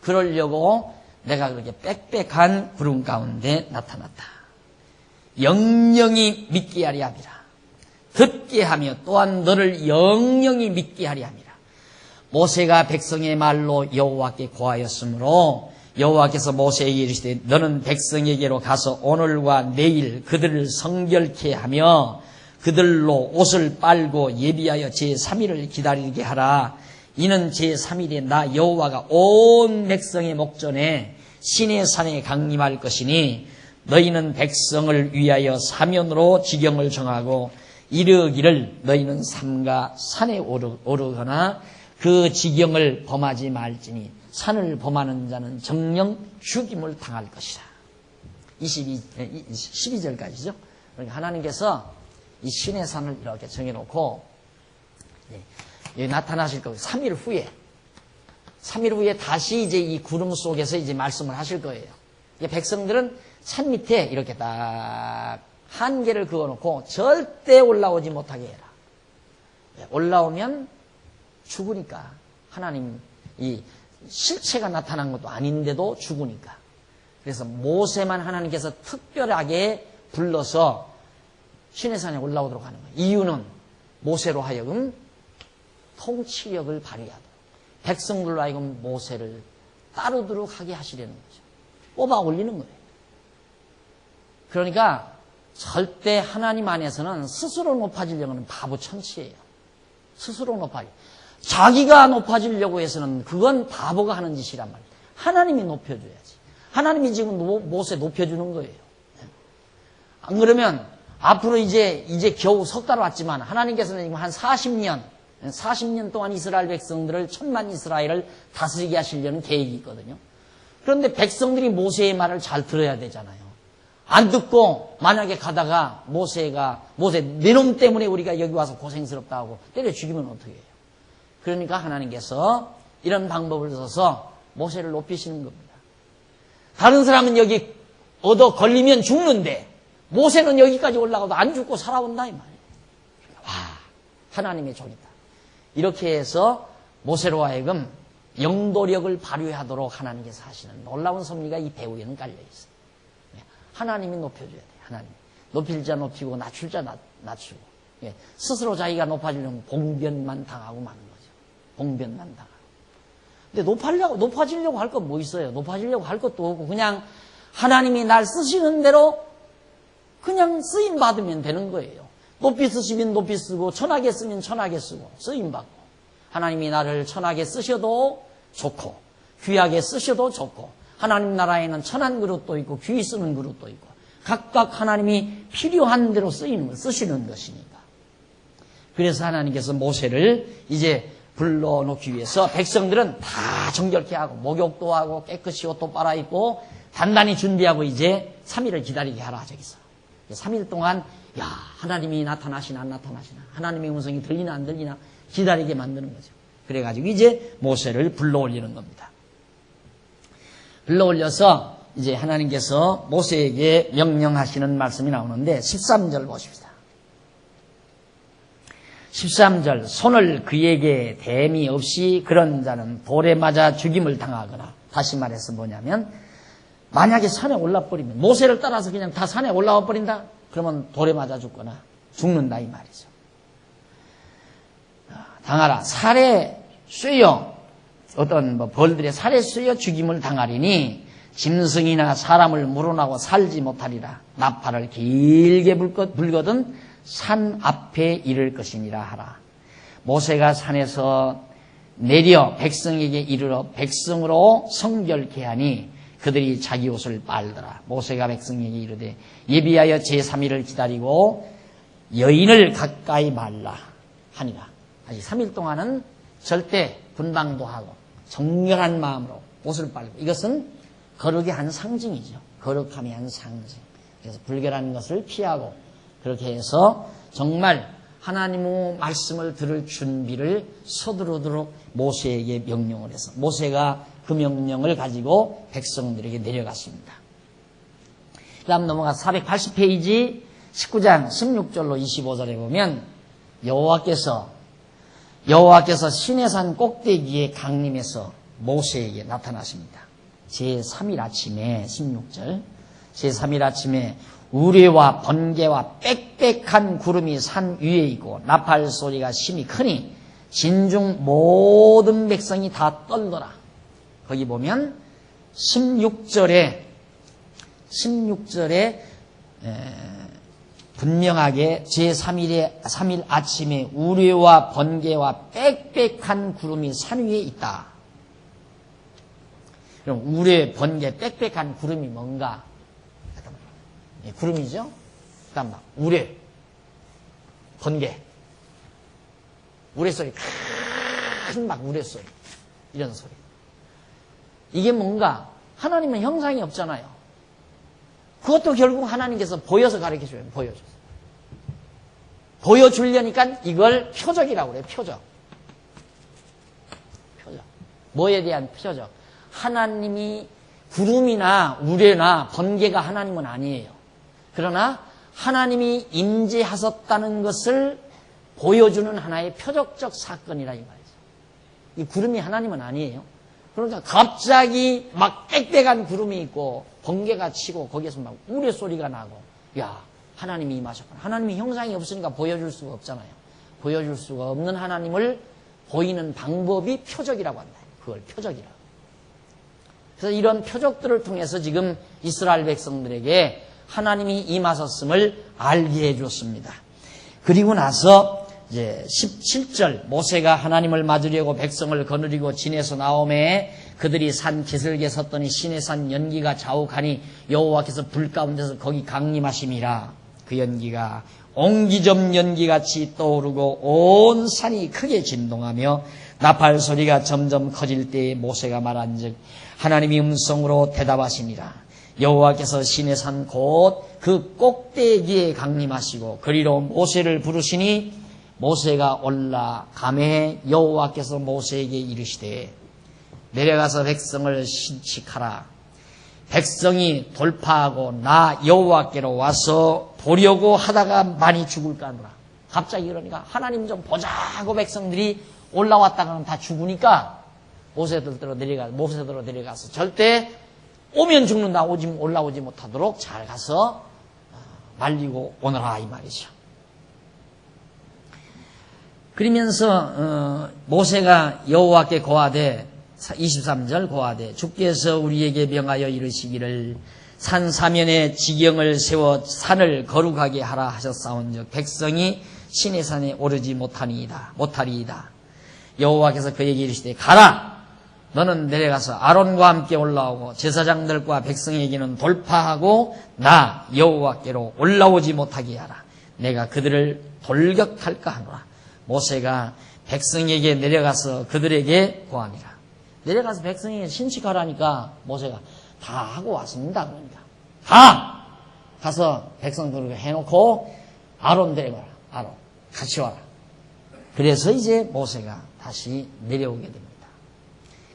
그러려고 내가 그렇게 빽빽한 구름 가운데 나타났다. 영영이 믿게 하리 함이라. 듣게 하며 또한 너를 영영이 믿게 하리 함이라. 모세가 백성의 말로 여호와께 고하였으므로 여호와께서 모세에게 이르시되 너는 백성에게로 가서 오늘과 내일 그들을 성결케 하며 그들로 옷을 빨고 예비하여 제3일을 기다리게 하라. 이는 제3일에 나 여호와가 온 백성의 목전에 시내산에 강림할 것이니 너희는 백성을 위하여 사면으로 지경을 정하고 이르기를 너희는 삼가 산에 오르거나 그 지경을 범하지 말지니 산을 범하는 자는 정령 죽임을 당할 것이라. 12절까지죠. 그러니까 하나님께서 이 신의 산을 이렇게 정해놓고 여기 나타나실 거예요. 3일 후에 다시 이제 이 구름 속에서 이제 말씀을 하실 거예요. 백성들은 산 밑에 이렇게 딱 한계를 그어놓고 절대 올라오지 못하게 해라. 올라오면 죽으니까 하나님 이 실체가 나타난 것도 아닌데도 죽으니까 그래서 모세만 하나님께서 특별하게 불러서 시내산에 올라오도록 하는 거예요. 이유는 모세로 하여금 통치력을 발휘하도록, 백성들로 하여금 모세를 따르도록 하게 하시려는 거죠. 뽑아 올리는 거예요. 그러니까 절대 하나님 안에서는 스스로 높아지려고는 바보 천치예요. 스스로 높아지려. 자기가 높아지려고 해서는 그건 바보가 하는 짓이란 말이에요. 하나님이 높여줘야지. 하나님이 지금 모세 높여주는 거예요. 안 그러면 앞으로 이제 겨우 석 달 왔지만 하나님께서는 지금 한 40년 동안 이스라엘 백성들을, 천만 이스라엘을 다스리게 하시려는 계획이 있거든요. 그런데 백성들이 모세의 말을 잘 들어야 되잖아요. 안 듣고 만약에 가다가 모세 내 놈 때문에 우리가 여기 와서 고생스럽다 하고 때려 죽이면 어떻게 해요? 그러니까 하나님께서 이런 방법을 써서 모세를 높이시는 겁니다. 다른 사람은 여기 얻어 걸리면 죽는데 모세는 여기까지 올라가도 안 죽고 살아온다 이 말이에요. 와, 하나님의 종이다. 이렇게 해서 모세로 하여금 영도력을 발휘하도록 하나님께서 하시는 놀라운 섭리가 이 배후에는 깔려 있어요. 하나님이 높여줘야 돼요. 하나님. 높일 자 높이고 낮출 자 낮추고. 스스로 자기가 높아지려면 봉변만 당하고 마는 거죠. 봉변만 당하고. 근데 높아지려고 할 건 뭐 있어요? 높아지려고 할 것도 없고 그냥 하나님이 날 쓰시는 대로 그냥 쓰임 받으면 되는 거예요. 높이 쓰시면 높이 쓰고 천하게 쓰면 천하게 쓰고 쓰임 받고. 하나님이 나를 천하게 쓰셔도 좋고 귀하게 쓰셔도 좋고 하나님 나라에는 천한 그릇도 있고 귀 쓰는 그릇도 있고 각각 하나님이 필요한 대로 쓰시는 것이니까. 그래서 하나님께서 모세를 이제 불러놓기 위해서 백성들은 다 정결케 하고 목욕도 하고 깨끗이 옷도 빨아입고 단단히 준비하고 이제 3일을 기다리게 하라 저기서. 3일 동안 야 하나님이 나타나시나 안 나타나시나 하나님의 음성이 들리나 안 들리나 기다리게 만드는 거죠. 그래가지고 이제 모세를 불러올리는 겁니다. 불러올려서 이제 하나님께서 모세에게 명령하시는 말씀이 나오는데 13절 보십시다. 13절 손을 그에게 댐이 없이 그런 자는 돌에 맞아 죽임을 당하거나, 다시 말해서 뭐냐면 만약에 산에 올라버리면 모세를 따라서 그냥 다 산에 올라와 버린다? 그러면 돌에 맞아 죽거나 죽는다 이 말이죠. 당하라. 살에 쇠여 어떤 벌들의 살에 쇠여 죽임을 당하리니 짐승이나 사람을 물어나고 살지 못하리라. 나팔을 길게 불거든 산 앞에 이를 것이니라 하라. 모세가 산에서 내려 백성에게 이르러 백성으로 성결케 하니 그들이 자기 옷을 빨더라. 모세가 백성에게 이르되 예비하여 제3일을 기다리고 여인을 가까이 말라 하니라. 아직 3일 동안은 절대 분방도 하고 정결한 마음으로 옷을 빨고, 이것은 거룩의 한 상징이죠. 거룩함의 한 상징. 그래서 불결한 것을 피하고 그렇게 해서 정말 하나님의 말씀을 들을 준비를 서두르도록 모세에게 명령을 해서 모세가 그 명령을 가지고 백성들에게 내려갔습니다. 그 다음 넘어가 480페이지 19장 16절로 25절에 보면 여호와께서 시내산 꼭대기에 강림해서 모세에게 나타나십니다. 제3일 아침에 16절 제3일 아침에 우레와 번개와 빽빽한 구름이 산 위에 있고 나팔 소리가 심히 크니 진중 모든 백성이 다 떨더라. 거기 보면 16절에 분명하게 제3일 아침에 우레와 번개와 빽빽한 구름이 산 위에 있다. 그럼 우레, 번개, 빽빽한 구름이 뭔가? 구름이죠? 그 다음 우레, 번개, 우레 소리, 큰 막 우레 소리, 이런 소리. 이게 뭔가? 하나님은 형상이 없잖아요. 그것도 결국 하나님께서 보여서 가르쳐줘요. 보여주려니까 이걸 표적이라고 그래요. 표적. 뭐에 대한 표적? 하나님이 구름이나 우레나 번개가 하나님은 아니에요. 그러나 하나님이 임재하셨다는 것을 보여주는 하나의 표적적 사건이라 이 말이죠. 이 구름이 하나님은 아니에요. 그러니까 갑자기 막 빽빽한 구름이 있고 번개가 치고 거기에서 막 우레소리가 나고, 야, 하나님이 임하셨구나. 하나님이 형상이 없으니까 보여줄 수가 없잖아요. 보여줄 수가 없는 하나님을 보이는 방법이 표적이라고 한다. 그걸 표적이라고. 그래서 이런 표적들을 통해서 지금 이스라엘 백성들에게 하나님이 임하셨음을 알게 해줬습니다. 그리고 나서 이제 17절, 모세가 하나님을 맞으려고 백성을 거느리고 진에서 나오매 그들이 산 기슭에 섰더니 시내산 연기가 자욱하니 여호와께서 불 가운데서 거기 강림하심이라. 그 연기가 옹기점 연기같이 떠오르고 온 산이 크게 진동하며 나팔 소리가 점점 커질 때에 모세가 말한즉 하나님이 음성으로 대답하시니라. 여호와께서 시내산 곧 그 꼭대기에 강림하시고 그리로 모세를 부르시니 모세가 올라가매 여호와께서 모세에게 이르시되 내려가서 백성을 신칙하라. 백성이 돌파하고 나 여호와께로 와서 보려고 하다가 많이 죽을까 하노라. 갑자기 그러니까 하나님 좀 보자 하고 백성들이 올라왔다가는 다 죽으니까 모세들로 내려가서 절대 오면 죽는다, 올라오지 못하도록 잘 가서 말리고 오너라 이 말이죠. 그러면서 모세가 여호와께 고하되 23절 고하되 주께서 우리에게 명하여 이르시기를 산 사면에 지경을 세워 산을 거룩하게 하라 하셨사온즉 백성이 시내산에 오르지 못하리이다. 여호와께서 그에게 이르시되 가라. 너는 내려가서 아론과 함께 올라오고 제사장들과 백성에게는 돌파하고 나 여호와께로 올라오지 못하게 하라. 내가 그들을 돌격할까 하노라. 모세가 백성에게 내려가서 그들에게 고하니라. 내려가서 백성에게 신식하라니까 모세가 다 하고 왔습니다. 그러니까 다 가서 백성들에게 해놓고 아론 데려가라. 아론 같이 와라. 그래서 이제 모세가 다시 내려오게 됩니다.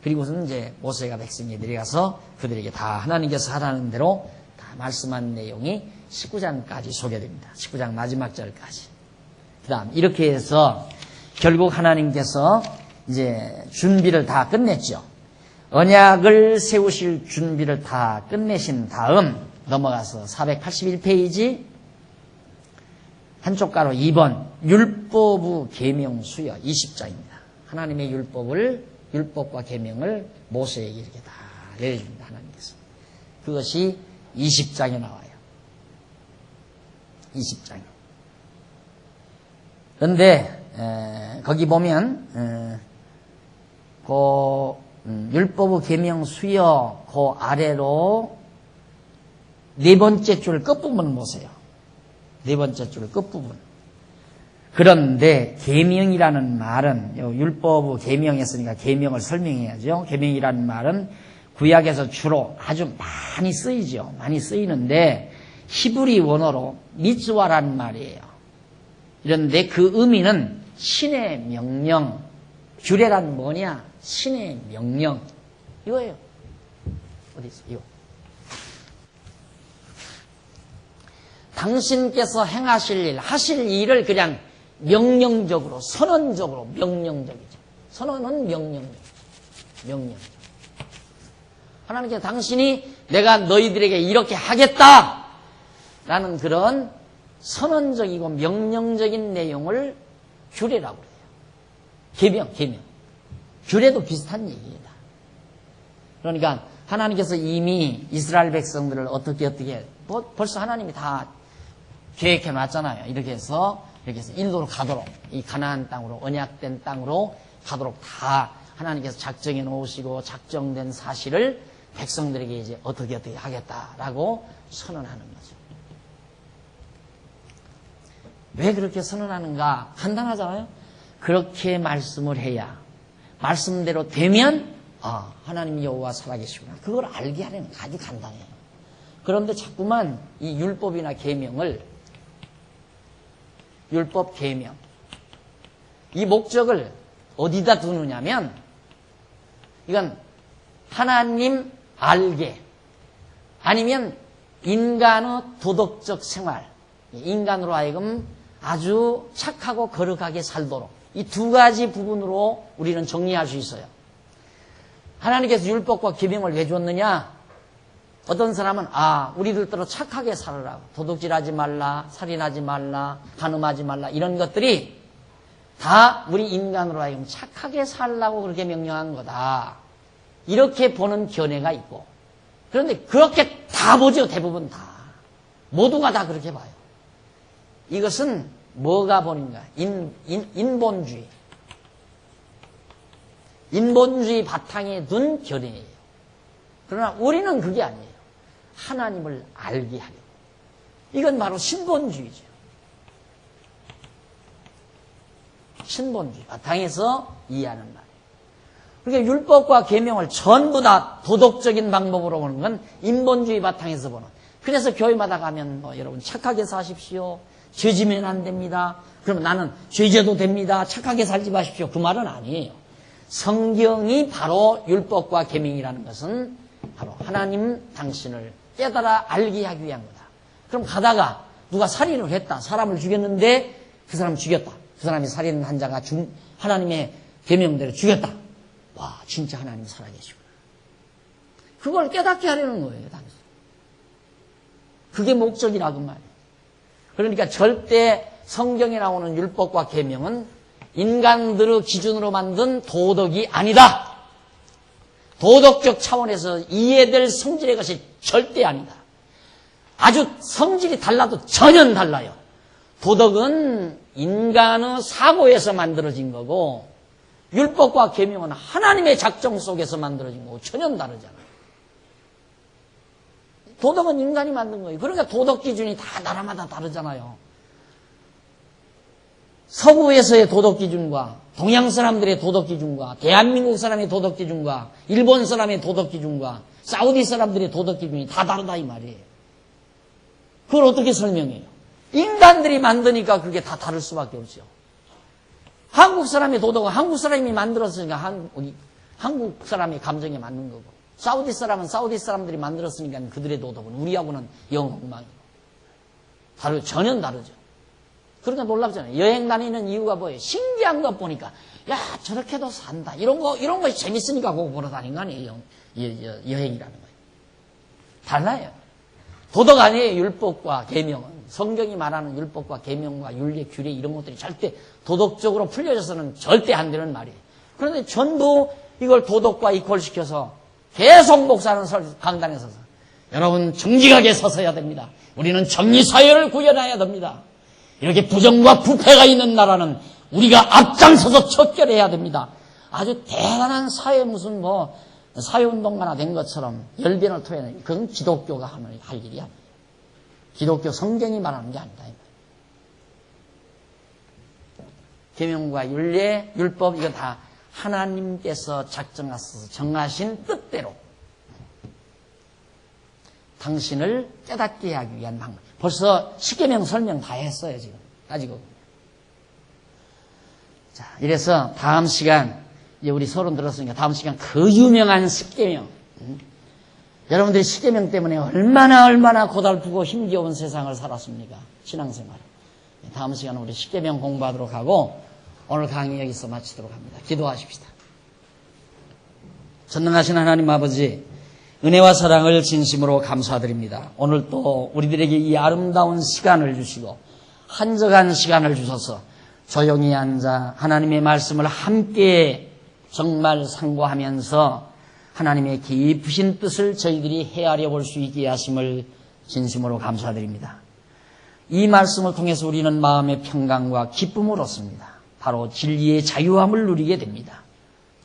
그리고서는 이제 모세가 백성에 내려가서 그들에게 다 하나님께서 하라는 대로 다 말씀한 내용이 19장까지 소개됩니다. 19장 마지막 절까지. 그 다음 이렇게 해서 결국 하나님께서 이제 준비를 다 끝냈죠. 언약을 세우실 준비를 다 끝내신 다음 넘어가서 481페이지 한쪽 가로 2번 율법의 계명 수여 20장입니다. 하나님의 율법과 계명을 모세에게 이렇게 다 내려줍니다. 하나님께서. 그것이 20장에 나와요. 20장에. 그런데 거기 보면 율법의 계명 수여 그 아래로 네 번째 줄 끝부분을 보세요. 네 번째 줄 끝부분. 그런데 계명이라는 말은 율법의 계명했으니까 계명을 설명해야죠. 계명이라는 말은 구약에서 주로 아주 많이 쓰이죠. 많이 쓰이는데 히브리 원어로 미츠와라는 말이에요. 그런데 그 의미는 신의 명령. 규례란 뭐냐? 신의 명령. 이거예요. 어디 있어? 이거. 당신께서 행하실 일, 하실 일을 그냥 명령적으로, 선언적으로, 명령적이죠. 선언은 명령. 하나님께서 당신이 내가 너희들에게 이렇게 하겠다! 라는 그런 선언적이고 명령적인 내용을 규례라고 그래요. 계명. 규례도 비슷한 얘기입니다. 그러니까 하나님께서 이미 이스라엘 백성들을 어떻게 벌써 하나님이 다 계획해 놨잖아요. 이렇게 해서 인도로 가도록, 이 가나안 땅으로, 언약된 땅으로 가도록 다 하나님께서 작정해 놓으시고 작정된 사실을 백성들에게 이제 어떻게 하겠다라고 선언하는 거죠. 왜 그렇게 선언하는가? 간단하잖아요. 그렇게 말씀을 해야 말씀대로 되면 하나님 여호와 살아계시구나. 그걸 알게 하려는 아주 간단해요. 그런데 자꾸만 이 율법이나 계명을 율법 계명 이 목적을 어디다 두느냐면 이건 하나님 알게 아니면 인간의 도덕적 생활 인간으로 하여금 아주 착하고 거룩하게 살도록 이 두 가지 부분으로 우리는 정리할 수 있어요. 하나님께서 율법과 계명을 왜 줬느냐? 어떤 사람은 우리들대로 착하게 살으라고, 도둑질하지 말라, 살인하지 말라, 간음하지 말라, 이런 것들이 다 우리 인간으로 하여금 착하게 살라고 그렇게 명령한 거다, 이렇게 보는 견해가 있고, 그런데 그렇게 다 보죠. 대부분 다, 모두가 다 그렇게 봐요. 이것은 뭐가 보는가? 인본주의 바탕에 둔 견해예요. 그러나 우리는 그게 아니에요. 하나님을 알게 하려고. 이건 바로 신본주의죠. 신본주의 바탕에서 이해하는 말이에요. 그러니까 율법과 계명을 전부 다 도덕적인 방법으로 보는 건 인본주의 바탕에서 보는. 그래서 교회마다 가면 여러분 착하게 사십시오, 죄 지면 안 됩니다, 그럼 나는 죄 져도 됩니다, 착하게 살지 마십시오, 그 말은 아니에요. 성경이 바로 율법과 계명이라는 것은 바로 하나님 당신을 깨달아 알게 하기 위한 거다. 그럼 가다가 누가 살인을 했다, 사람을 죽였는데 그 사람 죽였다, 그 사람이 살인한 자가 하나님의 계명대로 죽였다. 와, 진짜 하나님 살아계시구나. 그걸 깨닫게 하려는 거예요, 당신. 그게 목적이라고 말이에요. 그러니까 절대 성경에 나오는 율법과 계명은 인간들의 기준으로 만든 도덕이 아니다. 도덕적 차원에서 이해될 성질의 것이 절대 아니다. 아주 성질이 달라도 전혀 달라요. 도덕은 인간의 사고에서 만들어진 거고, 율법과 계명은 하나님의 작정 속에서 만들어진 거고 전혀 다르잖아요. 도덕은 인간이 만든 거예요. 그러니까 도덕 기준이 다 나라마다 다르잖아요. 서구에서의 도덕 기준과 동양 사람들의 도덕 기준과 대한민국 사람의 도덕 기준과 일본 사람의 도덕 기준과 사우디 사람들의 도덕 기준이 다 다르다 이 말이에요. 그걸 어떻게 설명해요? 인간들이 만드니까 그게 다 다를 수밖에 없죠. 한국 사람의 도덕은 한국 사람이 만들었으니까 한국 사람의 감정에 맞는 거고, 사우디 사람은 사우디 사람들이 만들었으니까 그들의 도덕은 우리하고는 영 엉망이고 전혀 다르죠. 그러니까 놀랍잖아요. 여행 다니는 이유가 뭐예요? 신기한 것 보니까, 야, 저렇게도 산다, 이런 거 재밌으니까 그거 보러 다니는 거 아니에요. 여행이라는 거예요. 달라요. 도덕 아니에요. 율법과 계명은. 성경이 말하는 율법과 계명과 윤리, 규례 이런 것들이 절대 도덕적으로 풀려져서는 절대 안 되는 말이에요. 그런데 전부 이걸 도덕과 이퀄시켜서 계속 목사는 강단에 서서, 여러분 정직하게 서서야 됩니다. 우리는 정의사회를 구현해야 됩니다. 이렇게 부정과 부패가 있는 나라는 우리가 앞장서서 척결해야 됩니다. 아주 대단한 사회 무슨 사회운동가나 된 것처럼 열변을 토해내는, 그건 기독교가 할 일이 아니에요. 기독교 성경이 말하는 게 아니다. 계명과 윤례, 율법, 이거 다 하나님께서 작정하셔서 정하신 뜻대로 당신을 깨닫게 하기 위한 방법. 벌써 십계명 설명 다 했어요, 지금. 따지고. 자, 이래서 다음 시간, 이제 우리 서론 들었으니까 다음 시간 그 유명한 십계명. 여러분들이 십계명 때문에 얼마나 고달프고 힘겨운 세상을 살았습니까? 신앙생활. 다음 시간은 우리 십계명 공부하도록 하고, 오늘 강의 여기서 마치도록 합니다. 기도하십시다. 전능하신 하나님 아버지, 은혜와 사랑을 진심으로 감사드립니다. 오늘 또 우리들에게 이 아름다운 시간을 주시고 한적한 시간을 주셔서 조용히 앉아 하나님의 말씀을 함께 정말 상고하면서 하나님의 깊으신 뜻을 저희들이 헤아려 볼 수 있게 하심을 진심으로 감사드립니다. 이 말씀을 통해서 우리는 마음의 평강과 기쁨을 얻습니다. 바로 진리의 자유함을 누리게 됩니다.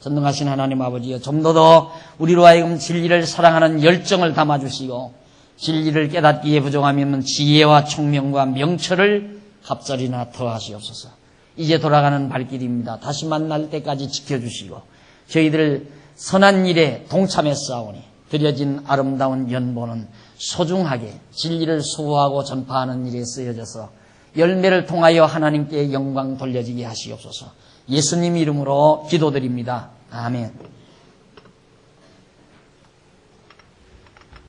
전능하신 하나님 아버지여, 좀 더 우리로 하여금 진리를 사랑하는 열정을 담아주시고, 진리를 깨닫기에 부족하면 지혜와 총명과 명철을 갑자리나 더하시옵소서. 이제 돌아가는 발길입니다. 다시 만날 때까지 지켜주시고, 저희들 선한 일에 동참해 싸우니 드려진 아름다운 연보는 소중하게 진리를 수호하고 전파하는 일에 쓰여져서 열매를 통하여 하나님께 영광 돌려지게 하시옵소서. 예수님 이름으로 기도드립니다. 아멘.